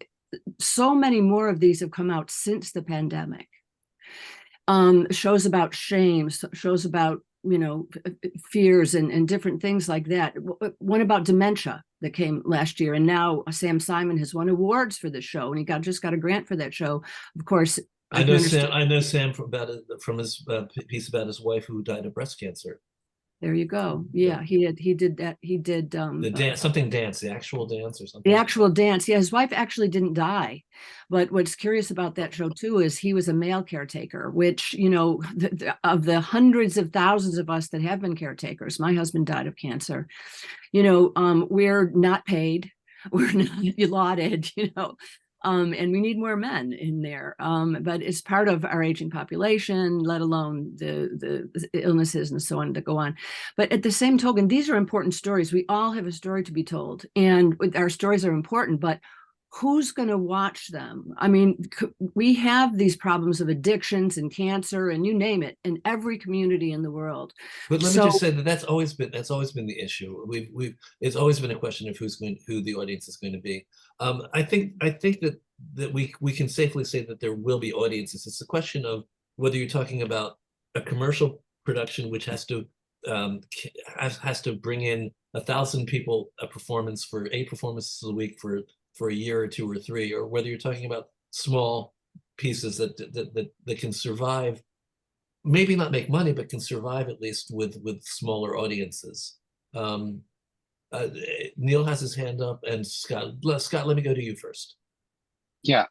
L: so many more of these have come out since the pandemic. Shows about shame, shows about, you know, fears and different things like that. One about dementia that came last year, and now Sam Simon has won awards for the show, and he just got a grant for that show. Of course,
A: I know Sam from his piece about his wife who died of breast cancer.
L: There you go. Yeah, he did that. He did
A: the dance, the actual dance or something.
L: The actual dance. Yeah, his wife actually didn't die. But what's curious about that show too is he was a male caretaker, which, you know, of the hundreds of thousands of us that have been caretakers, my husband died of cancer. You know, we're not paid, we're not lauded, you know. And we need more men in there. But it's part of our aging population, let alone the illnesses and so on that go on. But at the same token, these are important stories. We all have a story to be told, and our stories are important, but who's going to watch them? I mean, we have these problems of addictions and cancer and you name it in every community in the world.
A: But let me just say that's always been the issue. It's always been a question of who the audience is going to be. I think that we can safely say that there will be audiences. It's a question of whether you're talking about a commercial production which has to bring in 1,000 people a performance for 8 performances a week for a year or 2 or 3, or whether you're talking about small pieces that can survive, maybe not make money, but can survive at least with smaller audiences. Neil has his hand up, and Scott, let me go to you first.
H: Yeah,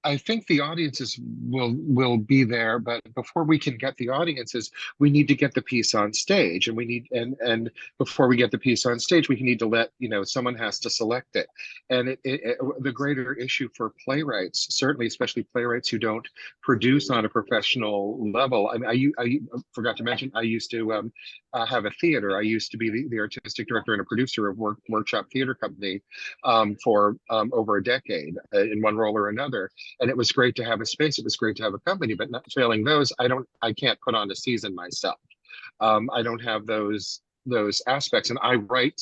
H: I think the audiences will be there, but before we can get the audiences, we need to get the piece on stage, and before we get the piece on stage, we need to let, you know, someone has to select it. And the greater issue for playwrights, certainly, especially playwrights who don't produce on a professional level. I mean, I forgot to mention, I used to have a theater. I used to be the artistic director and a producer of Workshop Theater Company for over a decade in one role or another. And it was great to have a space. It was great to have a company, but not failing those, I can't put on a season myself. I don't have those aspects. And I write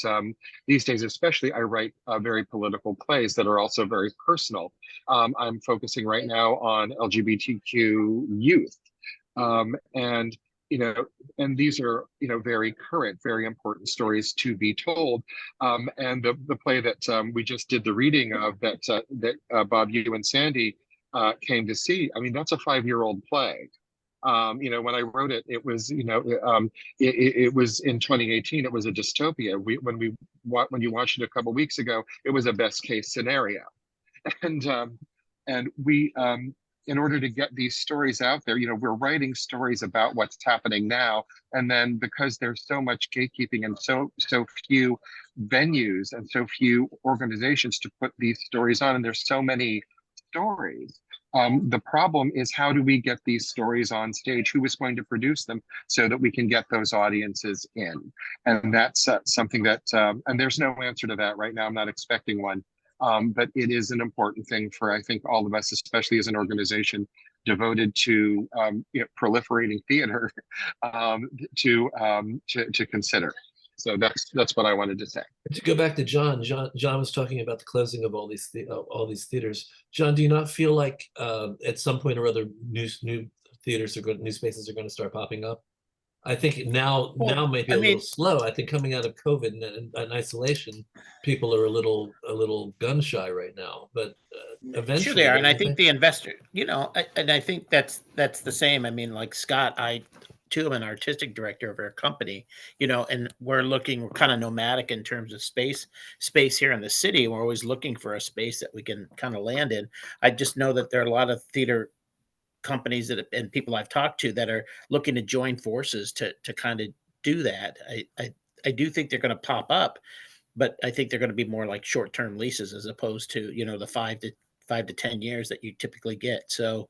H: these days, especially, I write very political plays that are also very personal. I'm focusing right now on LGBTQ youth. And you know, and these are, you know, very current, very important stories to be told. And the play that we just did the reading of, that Bob, you and Sandy came to see, I mean, that's a 5-year-old play. You know, when I wrote it, it was, you know, it was in 2018. It was a dystopia. When you watched it a couple of weeks ago, it was a best case scenario, and we. In order to get these stories out there, you know, we're writing stories about what's happening now. And then because there's so much gatekeeping and so few venues and so few organizations to put these stories on, and there's so many stories, the problem is, how do we get these stories on stage? Who is going to produce them so that we can get those audiences in? And that's something that, and there's no answer to that right now. I'm not expecting one. But it is an important thing for, I think, all of us, especially as an organization devoted to you know, proliferating theater, to consider. So that's what I wanted to say.
A: To go back to John was talking about the closing of all these theaters. John, do you not feel like at some point or other new spaces are going to start popping up? I think now might be a little slow. I think coming out of COVID and isolation, people are a little gun shy right now. But eventually,
B: sure they are. And I think the investor, you know, and I think that's the same. I mean, like Scott, I too am an artistic director of our company, you know, and we're kind of nomadic in terms of space here in the city. We're always looking for a space that we can kind of land in. I just know that there are a lot of theater companies and people I've talked to that are looking to join forces to kind of do that. I do think they're going to pop up, but I think they're going to be more like short-term leases as opposed to, you know, the 5 to 5 to 10 years that you typically get. So,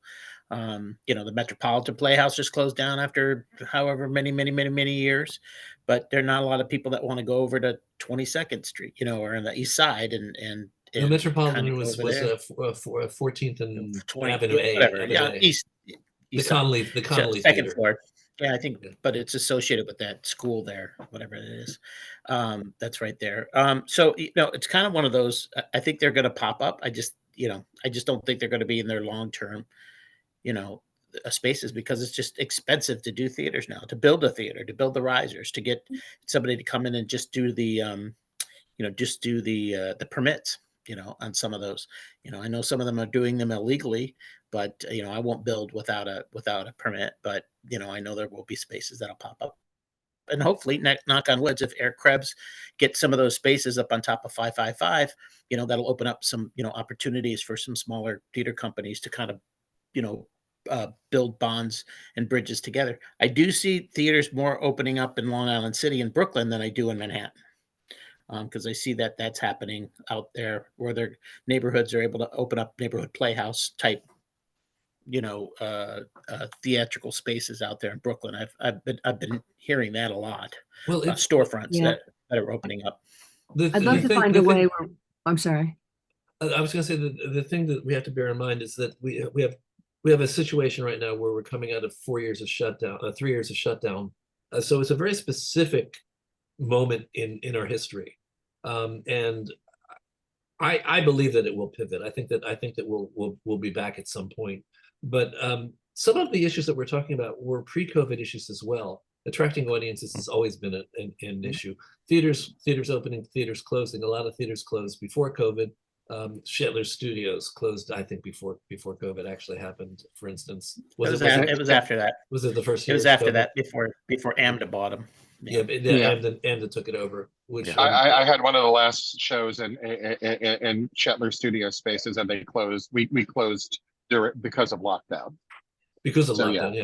B: you know, the Metropolitan Playhouse just closed down after however many years, but there are not a lot of people that want to go over to 22nd Street, you know, or on the East Side and
A: The Metropolitan
B: kinda go
A: was
B: over there.
A: 14th and
B: 20,
A: Avenue A.
B: whatever.
A: Avenue
B: Yeah,
A: A.
B: East
A: The
B: Side.
A: The Connolly
B: Second
A: Theater.
B: floor. Yeah, I think,
A: Yeah.
B: but it's associated with that school there, whatever it is. That's right there. So, you know, it's kind of one of those, I think they're going to pop up. I just, you know, I just don't think they're going to be in their long-term, you know, spaces, because it's just expensive to do theaters now, to build a theater, to build the risers, to get somebody to come in and just do the, you know, just do the permits, you know, on some of those. You know, I know some of them are doing them illegally, but you know, I won't build without a permit. But you know, I know there will be spaces that'll pop up, and hopefully, knock on woods, if Eric Krebs gets some of those spaces up on top of 555, you know, that'll open up some, you know, opportunities for some smaller theater companies to kind of, you know, build bonds and bridges together. I do see theaters more opening up in Long Island City and Brooklyn than I do in Manhattan. Because I see that that's happening out there, where their neighborhoods are able to open up neighborhood playhouse type, you know, theatrical spaces out there in Brooklyn. I've been hearing that a lot.
A: Well, it's
B: Storefronts
L: Yeah.
B: that are opening up.
L: I'd love to find a way where, I'm sorry.
A: I was going to say that the thing that we have to bear in mind is that we have a situation right now where we're coming out of 4 years of shutdown, 3 years of shutdown. So it's a very specific moment in our history, and I believe that it will pivot. I think that we'll be back at some point. But some of the issues that we're talking about were pre-COVID issues as well. Attracting audiences has always been an issue. Theaters opening, theaters closing. A lot of theaters closed before COVID. Shetler Studios closed, I think, before COVID actually happened. For instance,
B: It was after that.
A: Was it the first year?
B: It was after that, before AMDA bought them.
A: Yeah, AMDA took it over. Which
H: I had one of the last shows in Shetler Studio spaces, and they closed. We closed because of lockdown.
A: Because of lockdown,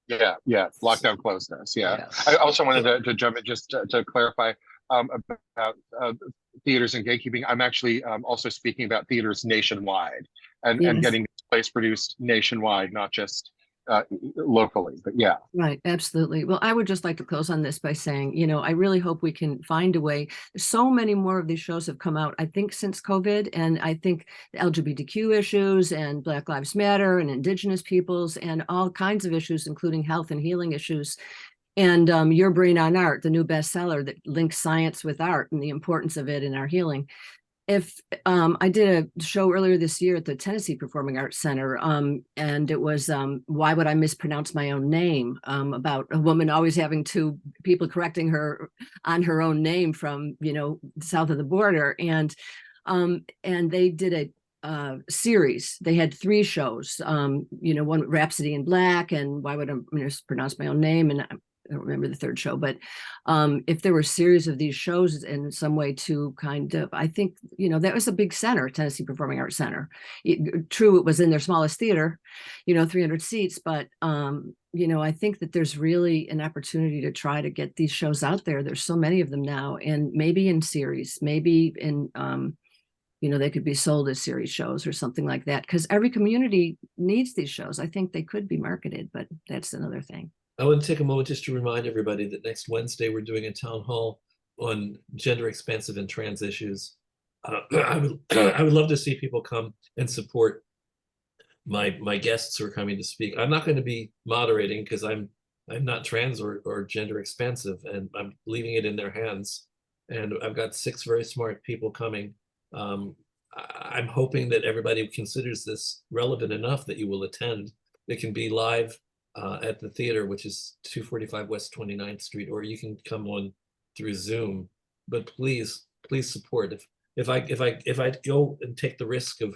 H: yeah. Lockdown closed us. Yeah. I also wanted to jump in just to clarify about theaters and gatekeeping. I'm actually also speaking about theaters nationwide and getting plays produced nationwide, not just locally. But yeah.
L: Right, absolutely. Well, I would just like to close on this by saying, you know, I really hope we can find a way. So many more of these shows have come out, I think, since COVID. And I think the LGBTQ issues and Black Lives Matter and Indigenous peoples and all kinds of issues, including health and healing issues. And Your Brain on Art, the new bestseller that links science with art and the importance of it in our healing. If I did a show earlier this year at the Tennessee Performing Arts Center, and it was Why Would I Mispronounce My Own Name, about a woman always having people correcting her on her own name from, you know, south of the border. And they did a series. They had 3 shows, you know, one Rhapsody in Black and Why Would I Mispronounce My Own Name, and I don't remember the third show, but if there were a series of these shows in some way to kind of, I think, you know, that was a big center, Tennessee Performing Arts Center. True, it was in their smallest theater, you know, 300 seats, but, you know, I think that there's really an opportunity to try to get these shows out there. There's so many of them now, and maybe in series, maybe in, you know, they could be sold as series shows or something like that, because every community needs these shows. I think they could be marketed, but that's another thing.
A: I want to take a moment just to remind everybody that next Wednesday we're doing a town hall on gender expansive and trans issues. I would love to see people come and support my guests who are coming to speak. I'm not going to be moderating because I'm not trans or gender expansive, and I'm leaving it in their hands. And I've got 6 very smart people coming. I'm hoping that everybody considers this relevant enough that you will attend. It can be live at the theater, which is 245 West 29th Street, or you can come on through Zoom. But please support. If I go and take the risk of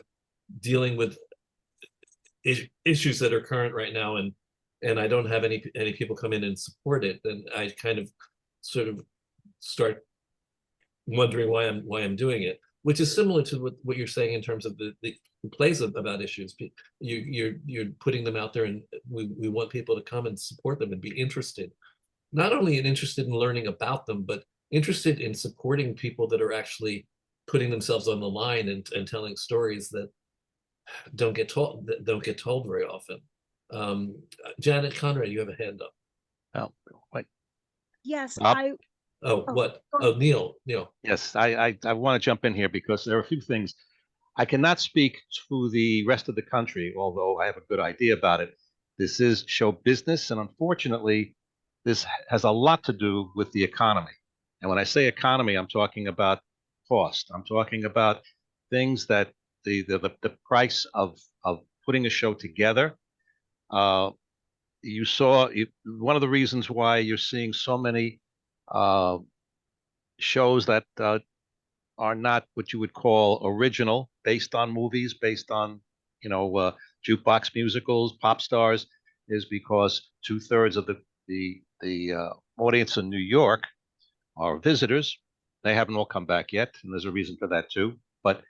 A: dealing with issues that are current right now, and I don't have any people come in and support it, then I kind of sort of start wondering why I'm doing it, which is similar to what you're saying in terms of the plays about issues. You're putting them out there, and we want people to come and support them and be interested, not only interested in learning about them, but interested in supporting people that are actually putting themselves on the line and telling stories that don't get told very often. Janet Conrad, you have a hand up.
C: Oh, wait.
J: Yes,
C: Bob?
A: Oh, what? Oh, Neil.
C: Yes, I want to jump in here because there are a few things. I cannot speak to the rest of the country, although I have a good idea about it. This is show business, and unfortunately, this has a lot to do with the economy. And when I say economy, I'm talking about cost. I'm talking about things that the price of putting a show together. You saw one of the reasons why you're seeing so many shows that are not what you would call original, based on movies, based on jukebox musicals, pop stars, is because 2/3 of the audience in New York are visitors. They haven't all come back yet, and there's a reason for that too. But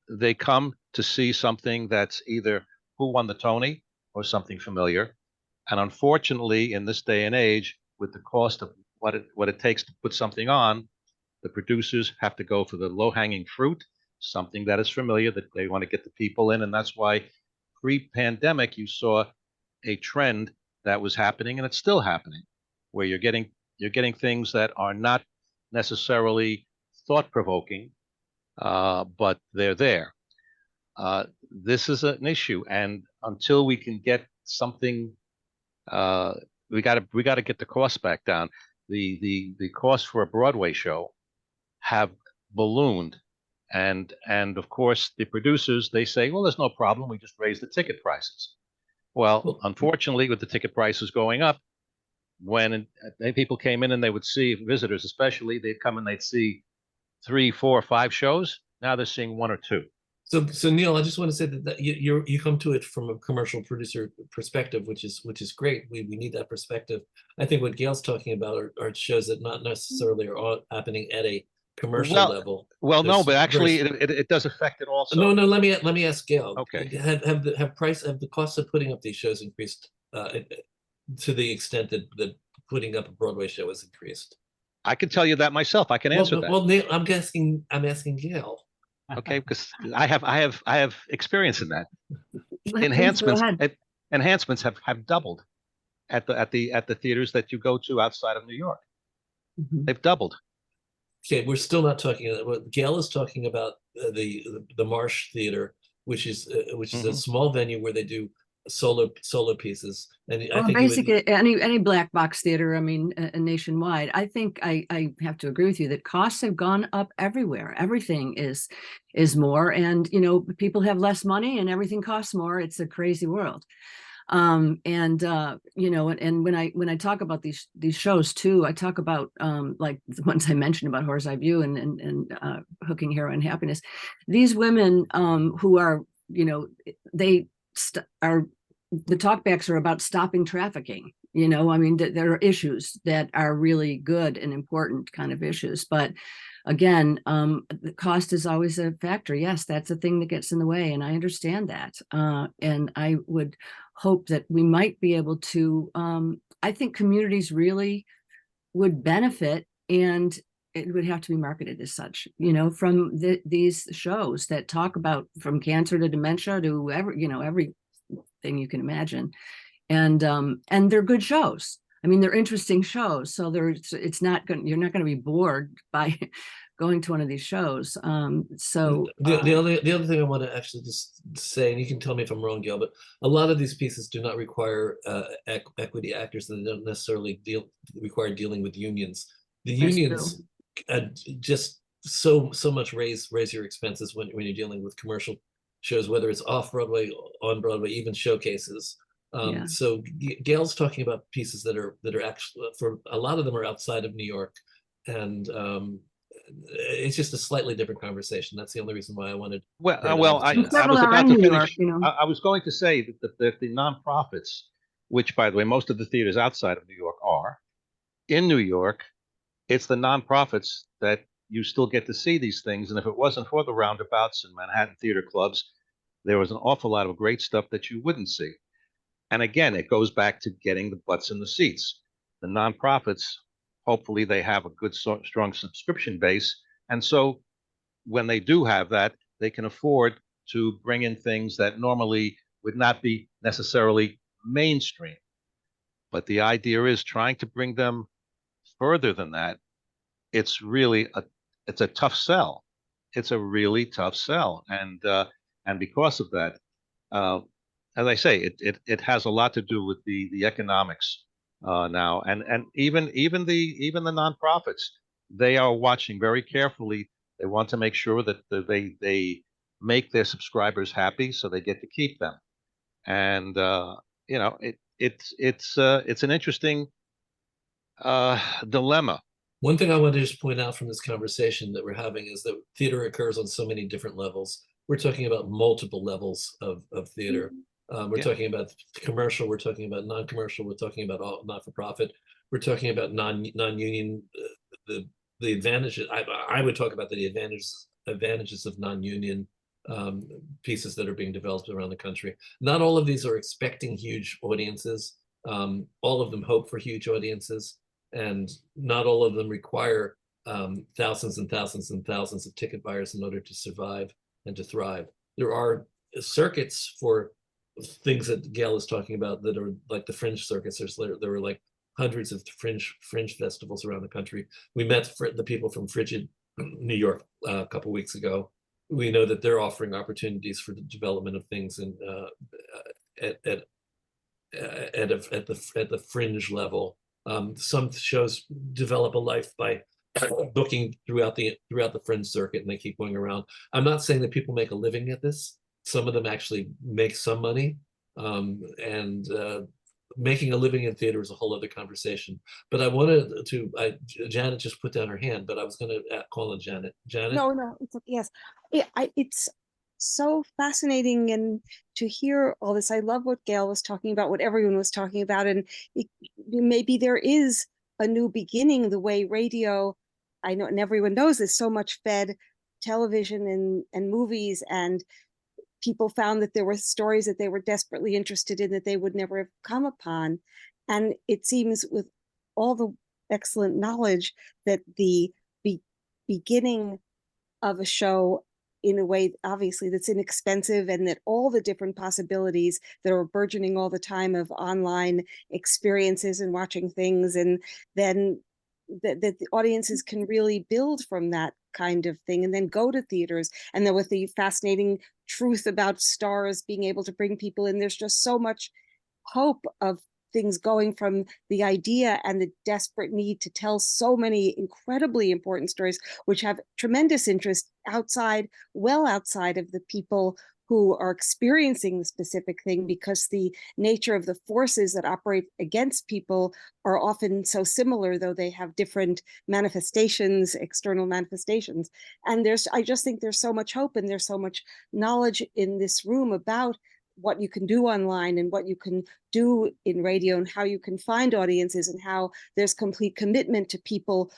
C: they come to see something that's either Who Won the Tony or something familiar. And unfortunately, in this day and age, with the cost of what it takes to put something on, the producers have to go for the low-hanging fruit, something that is familiar, that they want to get the people in. And that's why pre-pandemic, you saw a trend that was happening, and it's still happening, where you're getting things that are not necessarily thought-provoking, but they're there. This is an issue, and until we can get something, we got to get the cost back down. The cost for a Broadway show have ballooned, and of course the producers, they say, well, there's no problem, we just raise the ticket prices. Well, unfortunately, with the ticket prices going up, when people came in and they would see, visitors especially, they'd come and they'd see 3, 4, 5 shows. Now they're seeing 1 or 2.
A: So Neil, I just want to say that you come to it from a commercial producer perspective, which is great. We need that perspective. I think what Gail's talking about are shows that not necessarily are happening at a commercial level.
C: Well, no, but actually it does affect it also.
A: No, let me ask Gail.
C: Okay.
A: Have the costs of putting up these shows increased to the extent that putting up a Broadway show has increased?
C: I can tell you that myself. I can answer that.
A: Well, Neil, I'm asking Gail.
C: Okay, because I have experience in that. Enhancements have doubled at the theaters that you go to outside of New York.
A: Mm-hmm.
C: They've doubled.
A: Okay, we're still not talking about what Gail is talking about, the Marsh Theater, which is a small venue where they do solo pieces, and I think
L: basically any black box theater, I mean, nationwide. I think I have to agree with you that costs have gone up everywhere. Everything is more, and people have less money and everything costs more. It's a crazy world. And when I talk about these shows too, I talk about like the ones I mentioned about Horror's Eye View and Hooking Hero and Happiness. These women who are, the talkbacks are about stopping trafficking. I mean, there are issues that are really good and important kind of issues, but again, the cost is always a factor. Yes, that's a thing that gets in the way, and I understand that. And I would hope that we might be able to, I think communities really would benefit, and it would have to be marketed as such, from these shows that talk about from cancer to dementia to everything you can imagine. And they're good shows. I mean, they're interesting shows. So you're not going to be bored by going to one of these shows.
A: The other thing I want to actually just say, and you can tell me if I'm wrong, Gail, but a lot of these pieces do not require equity actors, and they don't necessarily require dealing with unions. The unions just so much raise your expenses when you're dealing with commercial shows, whether it's off Broadway, on Broadway, even showcases. So Gail's talking about pieces that are actually, for a lot of them, are outside of New York, and it's just a slightly different conversation. That's the only reason why I wanted.
C: I was about to finish. I was going to say that the nonprofits, which, by the way, most of the theaters outside of New York are in New York, it's the nonprofits that you still get to see these things. And if it wasn't for the roundabouts and Manhattan theater clubs, there was an awful lot of great stuff that you wouldn't see. And again, it goes back to getting the butts in the seats. The nonprofits, hopefully they have a good, strong subscription base. And so when they do have that, they can afford to bring in things that normally would not be necessarily mainstream. But the idea is trying to bring them further than that. It's a tough sell. It's a really tough sell, and because of that, as I say, it has a lot to do with the economics now, and even the nonprofits, they are watching very carefully. They want to make sure that they make their subscribers happy, so they get to keep them. And it's an interesting dilemma.
A: One thing I want to just point out from this conversation that we're having is that theater occurs on so many different levels. We're talking about multiple levels of theater. We're talking about commercial, we're talking about non-commercial, we're talking about all not-for-profit, we're talking about non-union, the advantages. I would talk about the advantages of non-union pieces that are being developed around the country. Not all of these are expecting huge audiences. All of them hope for huge audiences, and not all of them require thousands and thousands and thousands of ticket buyers in order to survive and to thrive. There are circuits for things that Gail is talking about that are like the fringe circuits. There were like hundreds of fringe festivals around the country. We met the people from Frigid, New York, a couple weeks ago. We know that they're offering opportunities for the development of things in at the fringe level. Some shows develop a life by booking throughout the fringe circuit, and they keep going around. I'm not saying that people make a living at this. Some of them actually make some money, and making a living in theater is a whole other conversation. But I wanted to, Janet just put down her hand, but I was going to call on Janet. Janet?
J: No, it's yes. It's so fascinating and to hear all this. I love what Gail was talking about, what everyone was talking about, and maybe there is a new beginning. The way radio, I know, and everyone knows this, so much fed television and movies, and people found that there were stories that they were desperately interested in that they would never have come upon. And it seems, with all the excellent knowledge, that the beginning of a show in a way, obviously, that's inexpensive, and that all the different possibilities that are burgeoning all the time of online experiences and watching things, and then that the audiences can really build from that kind of thing and then go to theaters. And then with the fascinating truth about stars being able to bring people in, there's just so much hope of things going from the idea and the desperate need to tell so many incredibly important stories, which have tremendous interest well outside of the people who are experiencing the specific thing, because the nature of the forces that operate against people are often so similar, though they have different manifestations, external manifestations. And I just think there's so much hope, and there's so much knowledge in this room about what you can do online and what you can do in radio, and how you can find audiences, and how there's complete commitment to people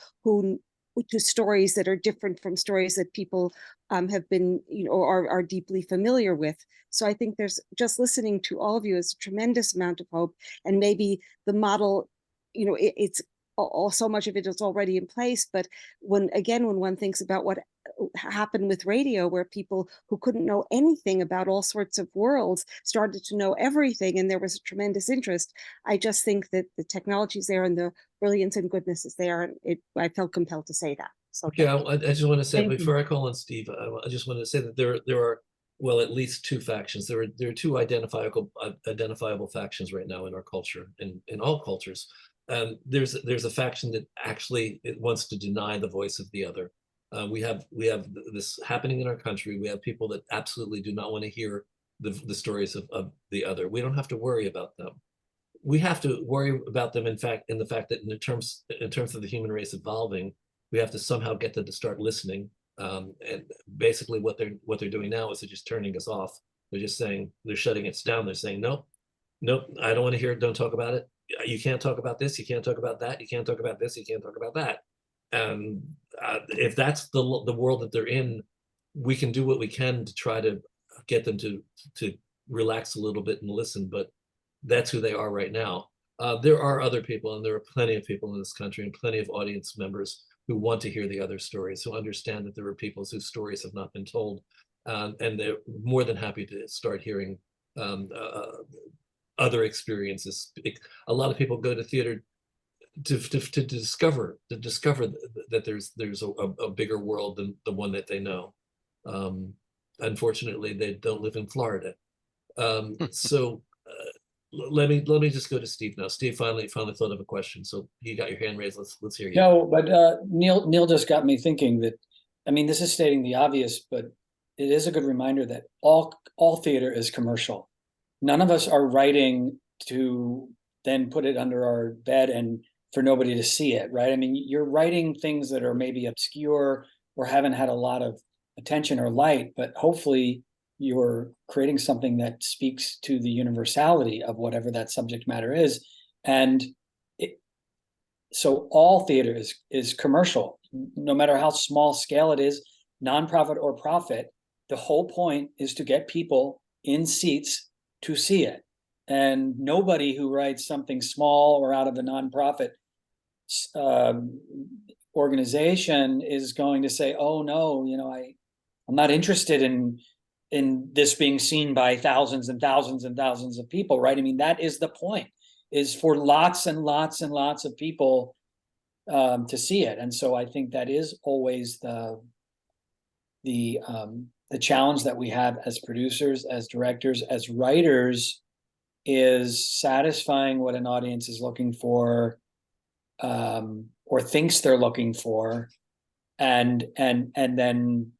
J: to stories that are different from stories that people have been, are deeply familiar with. So I think there's, just listening to all of you, is a tremendous amount of hope. And maybe the model, it's all, so much of it is already in place. But when one thinks about what happened with radio, where people who couldn't know anything about all sorts of worlds started to know everything, and there was a tremendous interest, I just think that the technology is there and the brilliance and goodness is there, and I felt compelled to say that. So
A: yeah, I just want to say,
J: Thank
A: before
J: you.
A: I call on Steve, I just want to say that there are, well, at least two factions. There are two identifiable factions right now in our culture, in all cultures. There's a faction that actually wants to deny the voice of the other. We have this happening in our country. We have people that absolutely do not want to hear the stories of the other. We don't have to worry about them. We have to worry about them, in the fact that in terms of the human race evolving, we have to somehow get them to start listening. And basically what they're doing now is they're just turning us off. They're just saying, they're shutting us down. They're saying, nope, I don't want to hear it. Don't talk about it. You can't talk about this. You can't talk about that. You can't talk about this. You can't talk about that. And if that's the world that they're in, we can do what we can to try to get them to relax a little bit and listen. But that's who they are right now. There are other people, and there are plenty of people in this country, and plenty of audience members who want to hear the other stories, who understand that there are people whose stories have not been told. and they're more than happy to start hearing other experiences. A lot of people go to theater to discover that there's a bigger world than the one that they know. Unfortunately, they don't live in Florida. So let me just go to Steve now. Steve finally thought of a question, so you got your hand raised. Let's hear you.
M: No, but Neil just got me thinking that, I mean, this is stating the obvious, but it is a good reminder that all theater is commercial. None of us are writing to then put it under our bed and for nobody to see it, right? I mean, you're writing things that are maybe obscure or haven't had a lot of attention or light, but hopefully you're creating something that speaks to the universality of whatever that subject matter is. And so all theater is commercial, no matter how small scale it is, nonprofit or profit. The whole point is to get people in seats to see it. And nobody who writes something small or out of a nonprofit organization is going to say, oh no, I'm not interested in this being seen by thousands and thousands and thousands of people, right? I mean, that is the point, is for lots and lots and lots of people to see it. And so I think that is always the challenge that we have as producers, as directors, as writers, is satisfying what an audience is looking for, or thinks they're looking for, and then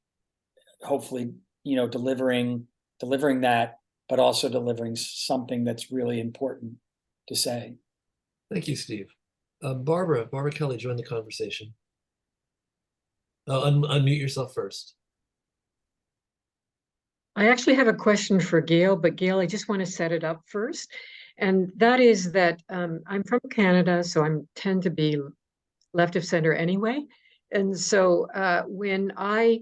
M: hopefully, delivering that, but also delivering something that's really important to say.
A: Thank you, Steve. Barbara Kelly, join the conversation. Unmute yourself first.
N: I actually have a question for Gail, but Gail, I just want to set it up first. And that is that I'm from Canada, so I tend to be left of center anyway. And so when I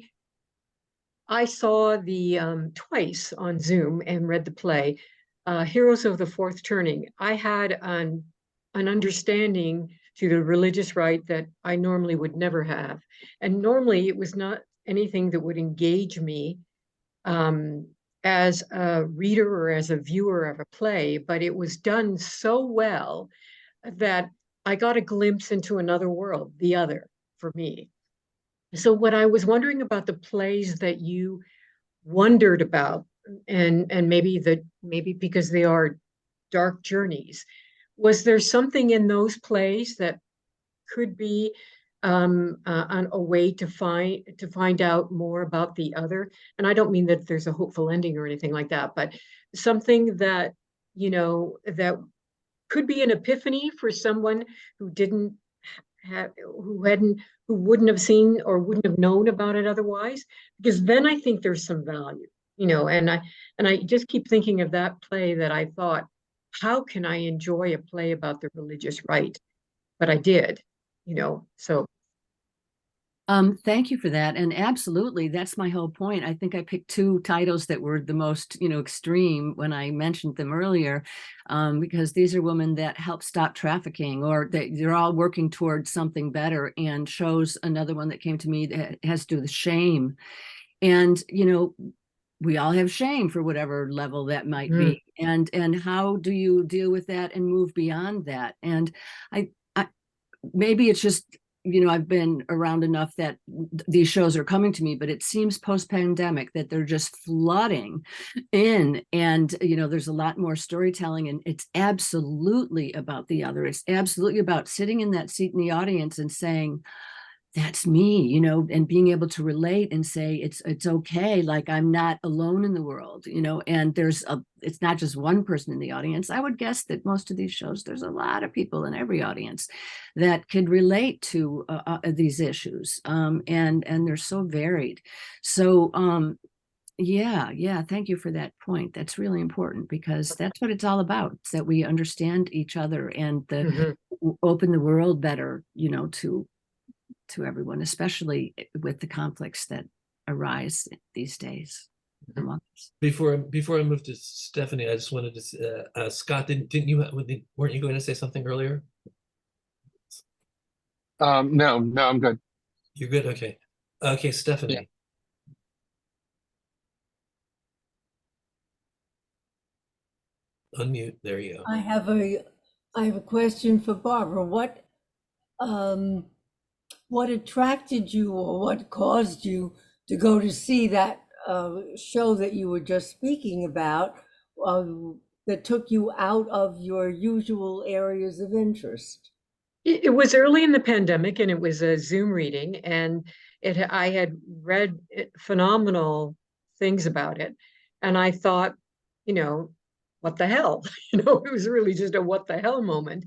N: saw the twice on Zoom and read the play, Heroes of the Fourth Turning, I had an understanding to the religious right that I normally would never have. And normally it was not anything that would engage me as a reader or as a viewer of a play, but it was done so well that I got a glimpse into another world, the other, for me. So what I was wondering about the plays that you wondered about, and maybe because they are dark journeys, was there something in those plays that could be a way to find out more about the other? And I don't mean that there's a hopeful ending or anything like that, but something that that could be an epiphany for someone who didn't have, who wouldn't have seen or wouldn't have known about it otherwise. Because then I think there's some value, and I just keep thinking of that play that I thought, how can I enjoy a play about the religious right? But I did. So.
L: Thank you for that. And absolutely, that's my whole point. I think I picked two titles that were the most, extreme when I mentioned them earlier, because these are women that help stop trafficking, or they're all working towards something better. And shows another one that came to me that has to do with shame. And, we all have shame for whatever level that might be. And how do you deal with that and move beyond that? And I maybe it's just, I've been around enough that these shows are coming to me, but it seems post-pandemic that they're just flooding in, and, there's a lot more storytelling, and it's absolutely about the other. It's absolutely about sitting in that seat in the audience and saying, that's me, and being able to relate and say, it's okay. Like, I'm not alone in the world, and it's not just one person in the audience. I would guess that most of these shows, there's a lot of people in every audience that could relate to these issues. And they're so varied. So, yeah. Thank you for that point. That's really important, because that's what it's all about. It's that we understand each other and open the world better, to everyone, especially with the conflicts that arise these days among us.
A: Before I move to Stephanie, I just wanted to Scott, weren't you going to say something earlier?
H: No, I'm good.
A: You're good. Okay, Stephanie. unmute. There you go.
O: I have a question for Barbara. What attracted you, or what caused you to go to see that show that you were just speaking about, that took you out of your usual areas of interest?
N: It was early in the pandemic, and it was a Zoom reading, and I had read phenomenal things about it, and I thought, what the hell? It was really just a what the hell moment.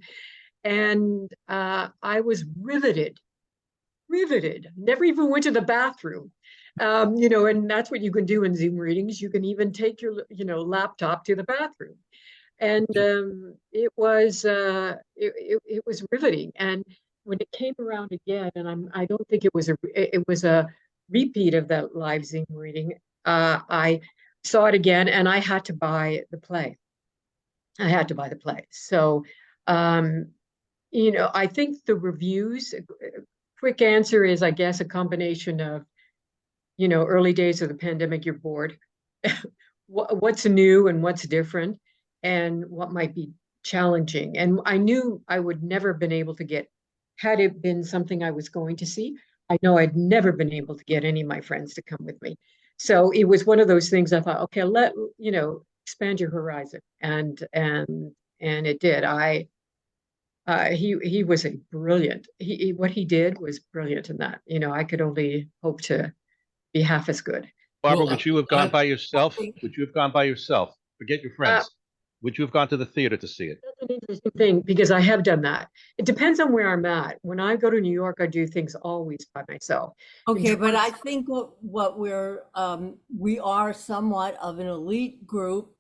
N: And I was riveted, never even went to the bathroom. And that's what you can do in Zoom readings. You can even take your, laptop to the bathroom. And it was riveting. And when it came around again, and I don't think it was a repeat of that live Zoom reading, I saw it again, and I had to buy the play. So, I think the reviews, quick answer is, I guess, a combination of, early days of the pandemic, you're bored. What's new and what's different, and what might be challenging. And I knew I would never been able to get, had it been something I was going to see, I know I'd never been able to get any of my friends to come with me. So it was one of those things I thought, okay, expand your horizon. And it did. He was a brilliant, what he did was brilliant in that. I could only hope to be half as good.
C: Barbara, would you have gone by yourself? Would you have gone by yourself? Forget your friends. Would you have gone to the theater to see it?
N: That's an interesting thing, because I have done that. It depends on where I'm at. When I go to New York, I do things always by myself.
O: Okay, but I think what we are somewhat of an elite group,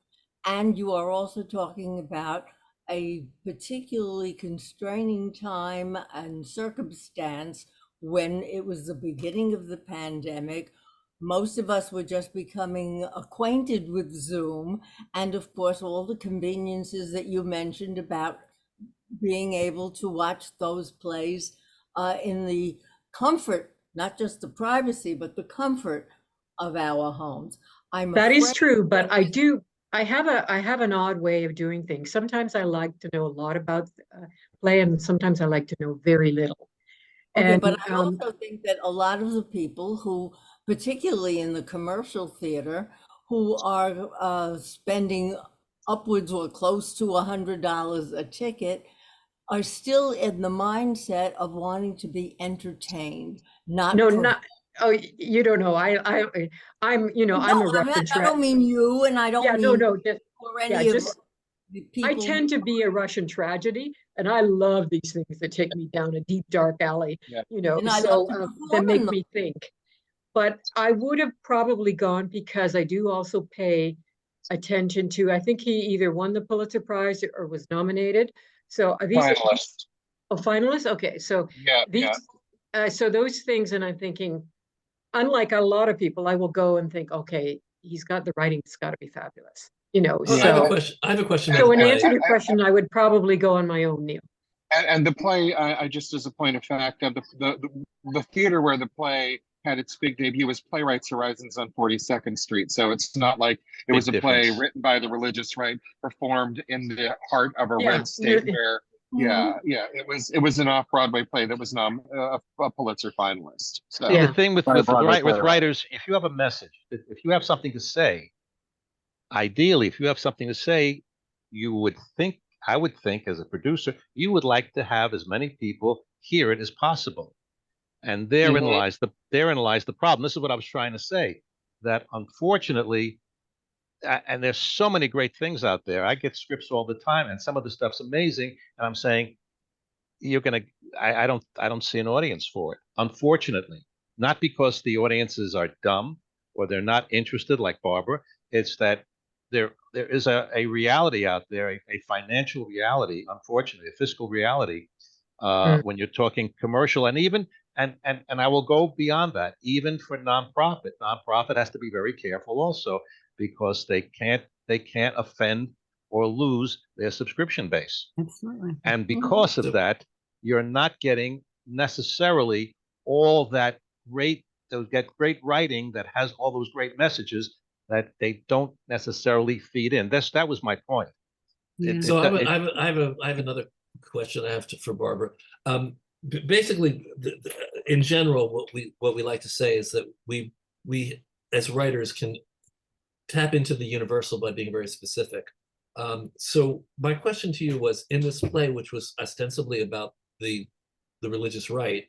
O: and you are also talking about a particularly constraining time and circumstance when it was the beginning of the pandemic. Most of us were just becoming acquainted with Zoom, and of course, all the conveniences that you mentioned about being able to watch those plays in the comfort, not just the privacy, but the comfort of our homes.
N: That is true, but I have an odd way of doing things. Sometimes I like to know a lot about play, and sometimes I like to know very little.
O: Okay, but I also think that a lot of the people who, particularly in the commercial theater, who are spending upwards or close to $100 a ticket, are still in the mindset of wanting to be entertained, not.
N: Oh, you don't know. I'm a Russian tragedy.
O: I don't mean you, and I don't mean or any of the people.
N: I tend to be a Russian tragedy, and I love these things that take me down a deep, dark alley, that make me think. But I would have probably gone, because I do also pay attention to, I think he either won the Pulitzer Prize or was nominated. So these
H: finalist.
N: Finalists? Okay, so so those things, and I'm thinking, unlike a lot of people, I will go and think, okay, he's got the writing, it's got to be fabulous.
A: I have a question.
N: So in answer to your question, I would probably go on my own, Neil.
H: And the play, I just as a point of fact, the theater where the play had its big debut was Playwrights Horizons on 42nd Street. So it's not like it was a play written by the religious right, performed in the heart of a red state where, it was an off-Broadway play that was a Pulitzer finalist. So
C: the thing with writers, if you have a message, if you have something to say, ideally, if you have something to say, I would think as a producer, you would like to have as many people hear it as possible. And therein lies the problem. This is what I was trying to say, that unfortunately, and there's so many great things out there. I get scripts all the time, and some of the stuff's amazing. And I'm saying, I don't see an audience for it, unfortunately. Not because the audiences are dumb or they're not interested, like Barbara. It's that there is a reality out there, a financial reality, unfortunately, a fiscal reality, when you're talking commercial, and even and I will go beyond that. Even for nonprofit has to be very careful also, because they can't offend or lose their subscription base.
L: Absolutely.
C: And because of that, you're not getting necessarily all that great writing that has all those great messages that they don't necessarily feed in. That was my point.
A: So I have another question I have for Barbara. Basically, in general, what we like to say is that we as writers can tap into the universal by being very specific. So my question to you was, in this play, which was ostensibly about the religious right,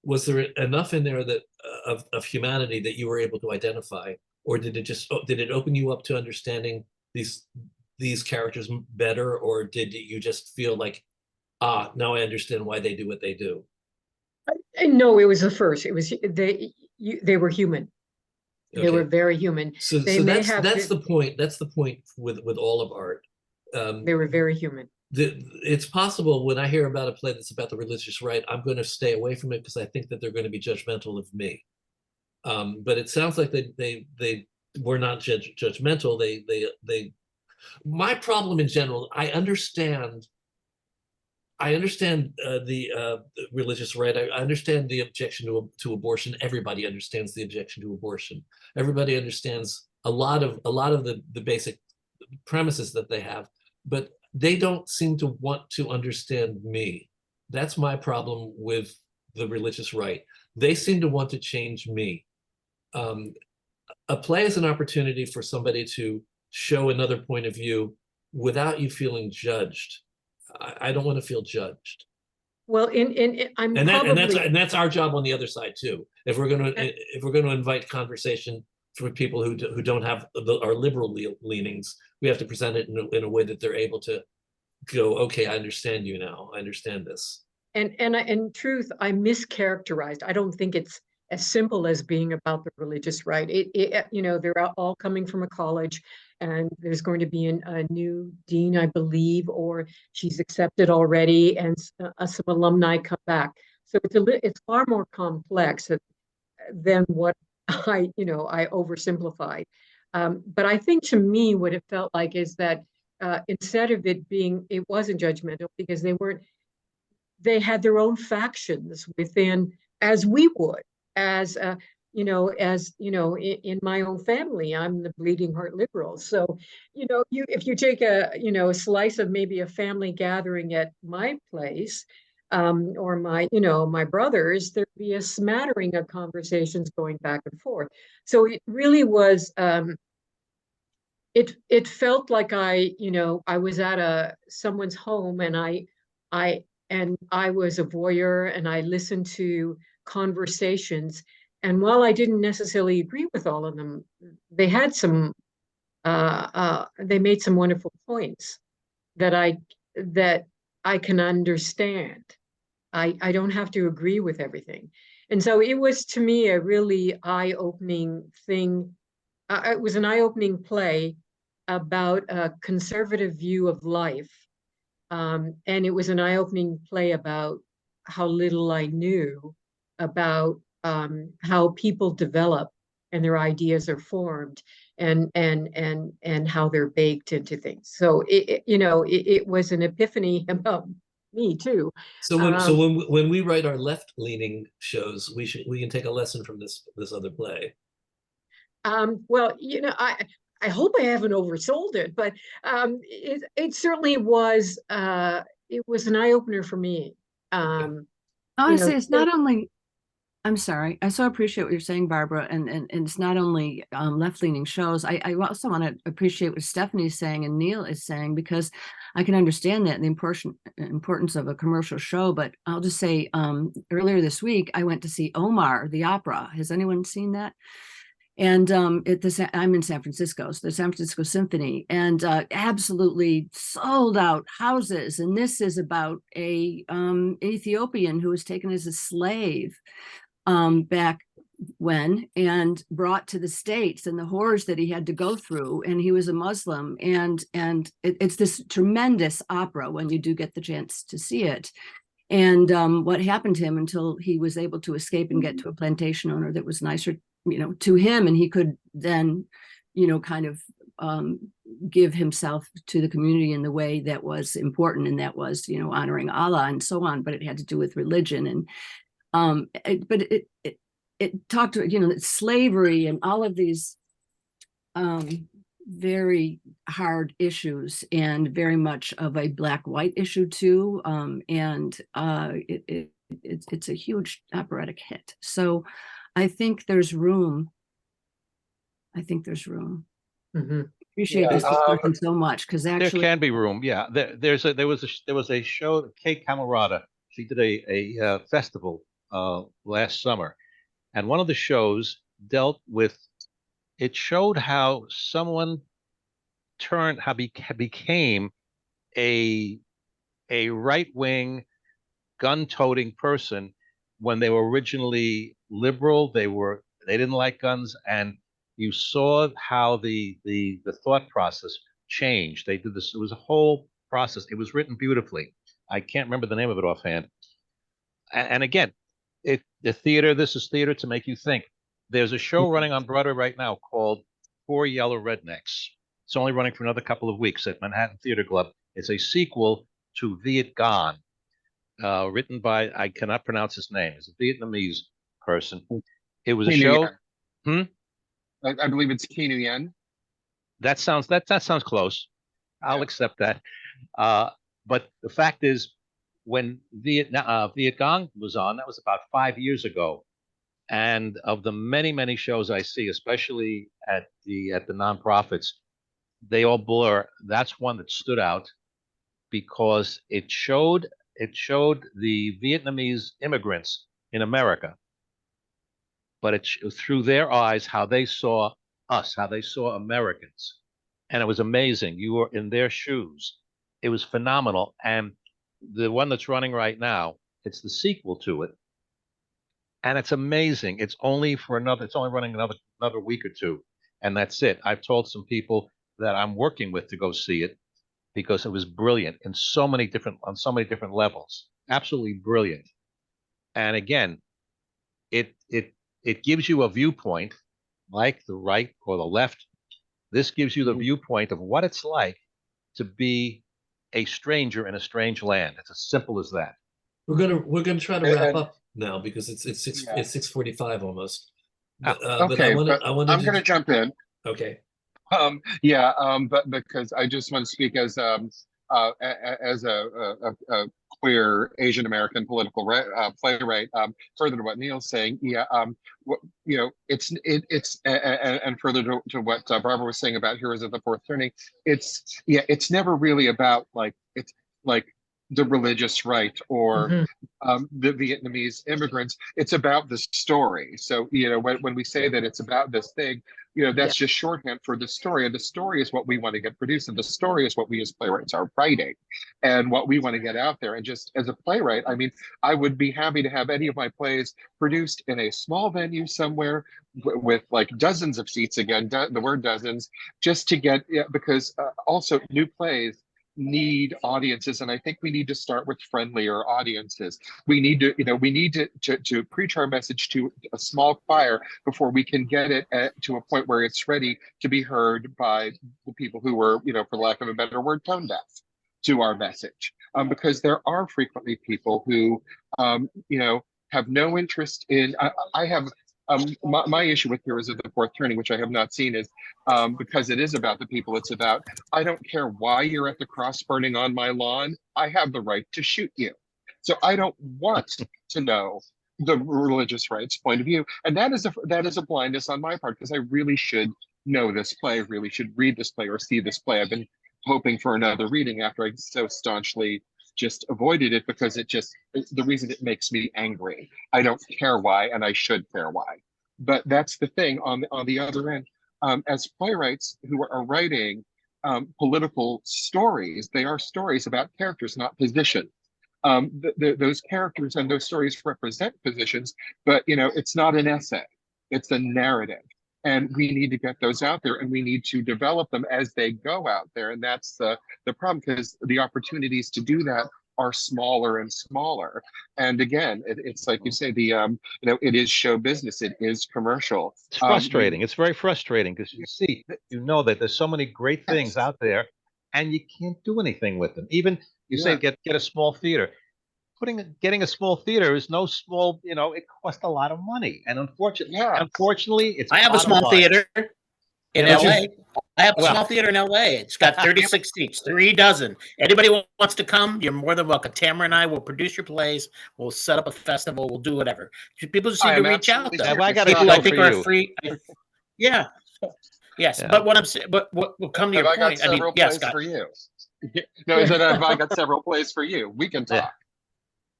A: was there enough in there that of humanity that you were able to identify, or did it open you up to understanding these characters better, or did you just feel like, now I understand why they do what they do?
N: No, it was the first. It was they were human.
A: Okay.
N: They were very human.
A: So that's the point. That's the point with all of art.
N: They were very human.
A: It's possible when I hear about a play that's about the religious right, I'm going to stay away from it because I think that they're going to be judgmental of me. But it sounds like they were not judgmental. My problem in general, I understand the religious right. I understand the objection to abortion. Everybody understands the objection to abortion. Everybody understands a lot of the basic premises that they have, but they don't seem to want to understand me. That's my problem with the religious right. They seem to want to change me. A play is an opportunity for somebody to show another point of view without you feeling judged. I don't want to feel judged.
N: Well,
A: that's our job on the other side too. If we're going to invite conversation for people who don't have our liberal leanings, we have to present it in a way that they're able to go, okay, I understand you now. I understand this.
N: And in truth, I mischaracterized. I don't think it's as simple as being about the religious right. They're all coming from a college, and there's going to be a new dean, I believe, or she's accepted already, and some alumni come back. So it's far more complex than what I oversimplified. But I think to me, what it felt like is that instead of it wasn't judgmental, because they had their own factions within, as we would, in my own family, I'm the bleeding heart liberal. So, if you take a slice of maybe a family gathering at my place, or my brothers, there'd be a smattering of conversations going back and forth. So it really was, it felt like I was at someone's home, and I was a voyeur, and I listened to conversations. And while I didn't necessarily agree with all of them, they had they made some wonderful points that I can understand. I don't have to agree with everything. And so it was, to me, a really eye-opening thing. It was an eye-opening play about a conservative view of life. And it was an eye-opening play about how little I knew about how people develop and their ideas are formed, and how they're baked into things. So it was an epiphany about me too.
A: So when we write our left-leaning shows, we can take a lesson from this other play.
N: Well, I hope I haven't oversold it, but it certainly was. It was an eye-opener for me.
L: Honestly, it's not only. I'm sorry. I so appreciate what you're saying, Barbara, and it's not only left-leaning shows. I also want to appreciate what Stephanie's saying and Neil is saying, because I can understand that, the importance of a commercial show. But I'll just say, earlier this week, I went to see Omar, the opera. Has anyone seen that? And I'm in San Francisco, so the San Francisco Symphony, and absolutely sold out houses. And this is about a Ethiopian who was taken as a slave back when, and brought to the States, and the horrors that he had to go through. And he was a Muslim, and it's this tremendous opera when you do get the chance to see it. And what happened to him until he was able to escape and get to a plantation owner that was nicer, to him, and he could then, kind of give himself to the community in the way that was important, and that was, honoring Allah and so on. But it had to do with religion, and it talked to, slavery and all of these very hard issues and very much of a black-white issue too. It's a huge operatic hit. So I think there's room. Appreciate this discussion so much, because actually
C: there can be room. Yeah, there was a show, Kate Camerata. She did a festival last summer, and one of the shows dealt with. It showed how someone became a right-wing gun-toting person when they were originally liberal. They didn't like guns, and you saw how the thought process changed. They did this. It was a whole process. It was written beautifully. I can't remember the name of it offhand. And again, this is theater to make you think. There's a show running on Broadway right now called Four Yellow Rednecks. It's only running for another couple of weeks at Manhattan Theater Club. It's a sequel to Viet Gone, written by, I cannot pronounce his name. It's a Vietnamese person. It was a show.
H: I believe it's Ki Nguyen.
C: That sounds close. I'll accept that. But the fact is, when Viet Gone was on, that was about 5 years ago. And of the many shows I see, especially at the nonprofits, they all blur. That's one that stood out because it showed the Vietnamese immigrants in America, but it through their eyes, how they saw us, how they saw Americans. And it was amazing. You were in their shoes. It was phenomenal. And the one that's running right now, it's the sequel to it. And it's amazing. It's only running another week or two. And that's it. I've told some people that I'm working with to go see it because it was brilliant on so many different levels. Absolutely brilliant. And again, it gives you a viewpoint like the right or the left. This gives you the viewpoint of what it's like to be a stranger in a strange land. It's as simple as that.
A: We're gonna try to wrap up now because it's 6:45 almost.
H: Okay, but I'm going to jump in.
A: Okay.
H: But because I just want to speak as a queer Asian American political playwright. Further to what Neil's saying, and further to what Barbara was saying about Heroes of the Fourth Turning, it's never really about the religious right or the Vietnamese immigrants. It's about the story. So, when we say that it's about this thing, that's just shorthand for the story. And the story is what we want to get produced. And the story is what we as playwrights are writing and what we want to get out there. And just as a playwright, I mean, I would be happy to have any of my plays produced in a small venue somewhere with like dozens of seats, again, the word dozens, just to get, because also new plays need audiences, and I think we need to start with friendlier audiences. We need to preach our message to a small choir before we can get it to a point where it's ready to be heard by the people who were, for lack of a better word, tone deaf to our message. Because there are frequently people who, have no interest in. I have. My issue with Heroes of the Fourth Turning, which I have not seen, is because it is about the people it's about. I don't care why you're at the cross burning on my lawn. I have the right to shoot you. So I don't want to know the religious right's point of view. And that is a blindness on my part, because I really should know this play, really should read this play or see this play. I've been hoping for another reading after I so staunchly just avoided it, because the reason it makes me angry. I don't care why, and I should care why. But that's the thing on the other end. As playwrights who are writing political stories, they are stories about characters, not positions. Those characters and those stories represent positions, but it's not an essay, it's a narrative. And we need to get those out there, and we need to develop them as they go out there. And that's the problem, because the opportunities to do that are smaller and smaller. And again, it's like you say, it is show business, it is commercial.
C: It's frustrating. It's very frustrating, because you know that there's so many great things out there, and you can't do anything with them. Even say get a small theater. Getting a small theater is no small, it costs a lot of money. And unfortunately, it's
B: I have a small theater. In
A: But
B: LA,
A: you're-
B: I have a
C: Well-
B: small theater in LA. It's got 36 seats, 3 dozen. Anybody who wants to come, you're more than welcome. Tamara and I will produce your plays. We'll set up a festival. We'll do whatever. People just
H: I
B: need to
H: am
B: reach out,
H: absolutely
B: though.
C: Have I got a
B: People
C: show
B: I think
C: for
B: are
C: you?
B: free. Yeah. Yes,
C: Yeah.
B: but what I'm saying, but what will come to
H: Have
B: your
H: I got
B: point? I mean,
H: several
B: yes,
H: plays
B: Scott.
H: for you? No, is that have I got several plays for you? We can
C: Yeah.
H: talk.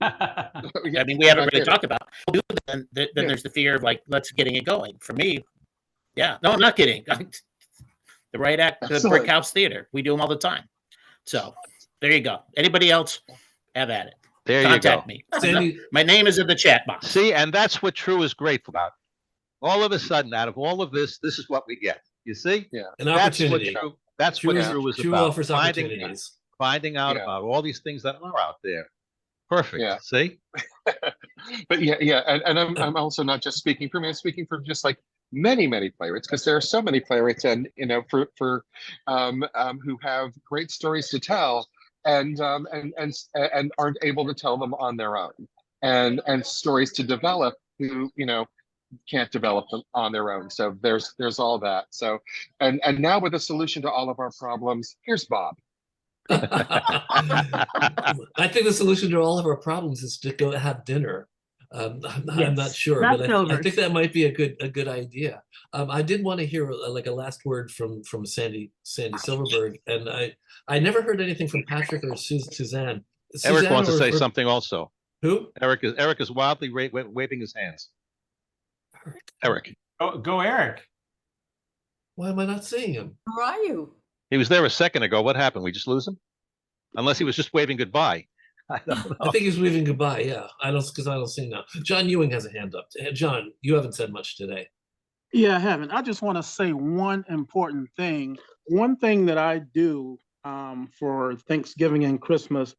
B: I mean, we haven't really talked about. Then there's the fear of like, let's getting it going. For me, yeah, no, I'm not kidding. The Right Act, the
H: Excellent.
B: Brick House Theater, we do them all the time. So there you go. Anybody else, have at it.
C: There you
B: Contact
C: go.
B: me.
A: Sandy,
B: My name is in the chat box.
C: See, and that's what TRU is grateful about. All of a sudden, out of all of this, this is what we get. You see?
H: Yeah.
A: an
C: That's what
A: opportunity.
C: TRU. That's
A: TRU
C: what
A: is-
C: TRU is
A: TRU
C: about.
A: offers
C: Finding,
A: opportunities.
C: finding out
H: Yeah.
C: about all these things that are out there. Perfect.
H: Yeah.
C: See?
H: But yeah, and I'm also not just speaking for me. I'm speaking for just like many playwrights, because there are so many playwrights, and for who have great stories to tell, and aren't able to tell them on their own, and stories to develop who can't develop them on their own. So there's all that. So and now with a solution to all of our problems, here's Bob.
A: I think the solution to all of our problems is to go have dinner. I'm not
L: Yes,
A: sure, but I
L: leftovers.
A: think that might be a good idea. I did want to hear like a last word from Sandy Silverberg, and I never heard anything from Patrick or Suzanne.
C: Eric
A: Suzanne
C: wants to
A: or-
C: say
A: or-
C: something also.
A: Who?
C: Eric is wildly waving his hands. Eric.
D: Go, Eric.
A: Why am I not seeing him?
O: Where are you?
C: He was there a second ago. What happened? We just lose him? Unless he was just waving goodbye. I don't know.
A: I think he's waving goodbye. Yeah, I don't see him now. John Ewing has a hand up. John, you haven't said much today.
P: Yeah, I haven't. I just want to say one important thing. One thing that I do for Thanksgiving and Christmas,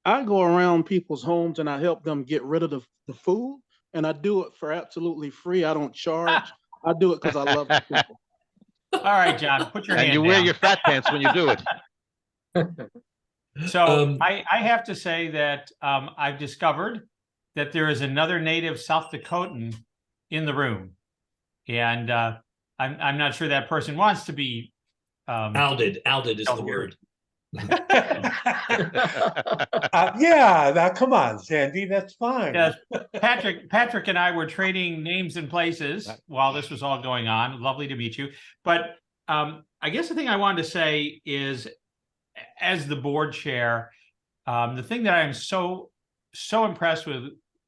P: I go around people's homes and I help them get rid of the food, and I do it for absolutely free. I don't charge. I do it because I love the people.
D: All right, John, put your hand
C: And you wear
D: down.
C: your fat pants when you do it.
D: So I have to say that I've discovered that there is another native South Dakotan in the room, and I'm not sure that person wants to be
A: outed. Outed is the word.
Q: Yeah, now come on, Sandy, that's fine.
D: Yes, Patrick and I were trading names and places while this was all going on. Lovely to meet you. But I guess the thing I wanted to say is, as the board chair, the thing that I'm so impressed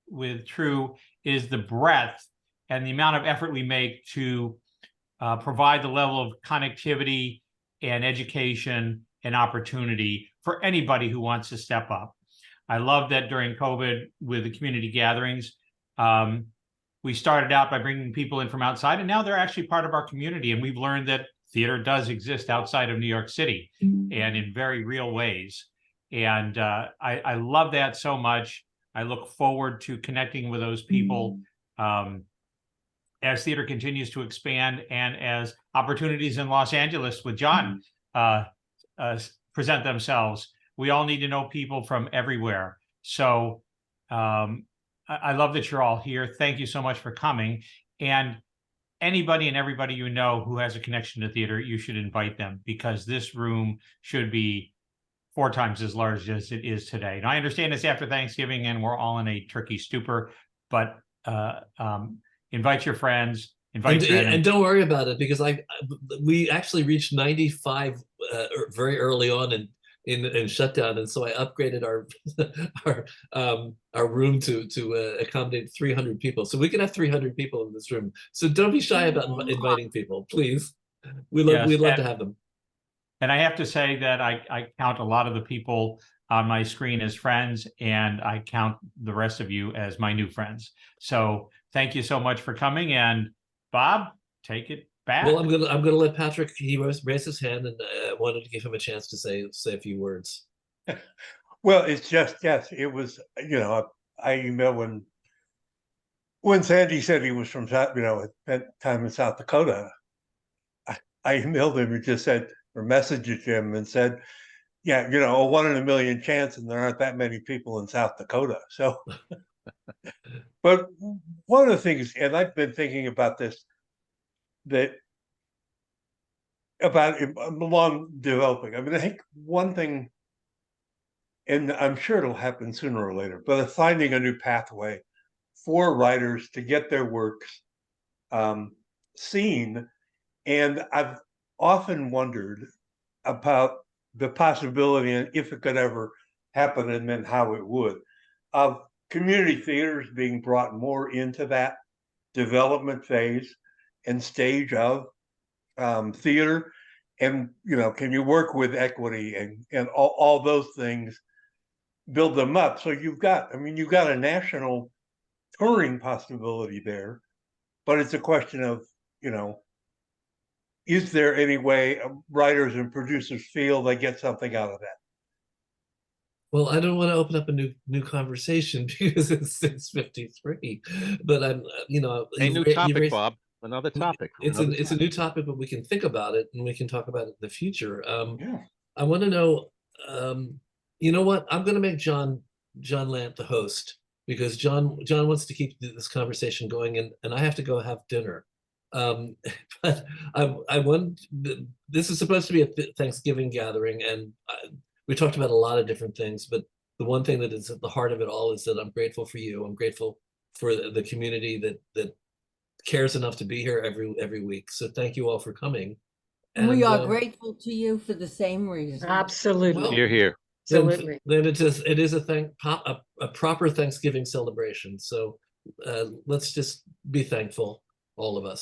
D: with TRU is the breadth and the amount of effort we make to provide the level of connectivity and education and opportunity for anybody who wants to step up. I love that during COVID with the community gatherings, we started out by bringing people in from outside, and now they're actually part of our community. And we've learned that theater does exist outside of New York City and in very real ways. And I love that so much. I look forward to connecting with those people as theater continues to expand and as opportunities in Los Angeles with John present themselves. We all need to know people from everywhere. So I love that you're all here. Thank you so much for coming. And anybody and everybody you know who has a connection to theater, you should invite them, because this room should be 4 times as large as it is today. Now, I understand it's after Thanksgiving and we're all in a turkey stupor, but invite your friends, invite your
A: And don't worry about it, because we actually reached 95 very early on in shutdown, and so I upgraded our room to accommodate 300 people, so we can have 300 people in this room. So don't be shy about inviting people, please. We'd love to have them.
D: And I have to say that I count a lot of the people on my screen as friends, and I count the rest of you as my new friends. So thank you so much for coming. And Bob, take it back.
A: Well, I'm gonna let Patrick. He raised his hand, and I wanted to give him a chance to say a few words.
Q: Well, it's just, yes, it was, I emailed when Sandy said he was from, at time in South Dakota, I emailed him and just said, or messaged him and said, yeah, a 1 in a million chance, and there aren't that many people in South Dakota. So, but one of the things, and I've been thinking about this, that about it along developing. I mean, I think one thing, and I'm sure it'll happen sooner or later, but finding a new pathway for writers to get their works seen. And I've often wondered about the possibility and if it could ever happen and then how it would, of community theaters being brought more into that development phase and stage of theater. And, you know, can you work with equity and all those things, build them up? So you've got, I mean, you've got a national touring possibility there, but it's a question of, you know, is there any way writers and producers feel they get something out of that?
A: Well, I don't want to open up a new conversation because it's 6:53, but I'm, you know,
C: A new topic, Bob. Another topic.
A: It's a new topic, but we can think about it and we can talk about it in the future. I want to know, you know what? I'm going to make John Lant the host because John wants to keep this conversation going, and I have to go have dinner. But I want, this is supposed to be a Thanksgiving gathering, and we talked about a lot of different things, but the one thing that is at the heart of it all is that I'm grateful for you. I'm grateful for the community that cares enough to be here every week. So thank you all for coming.
O: And we are grateful to you for the same reason.
N: Absolutely.
A: Well,
C: You're here.
N: Absolutely.
A: Then it is a proper Thanksgiving celebration. So let's just be thankful, all of us.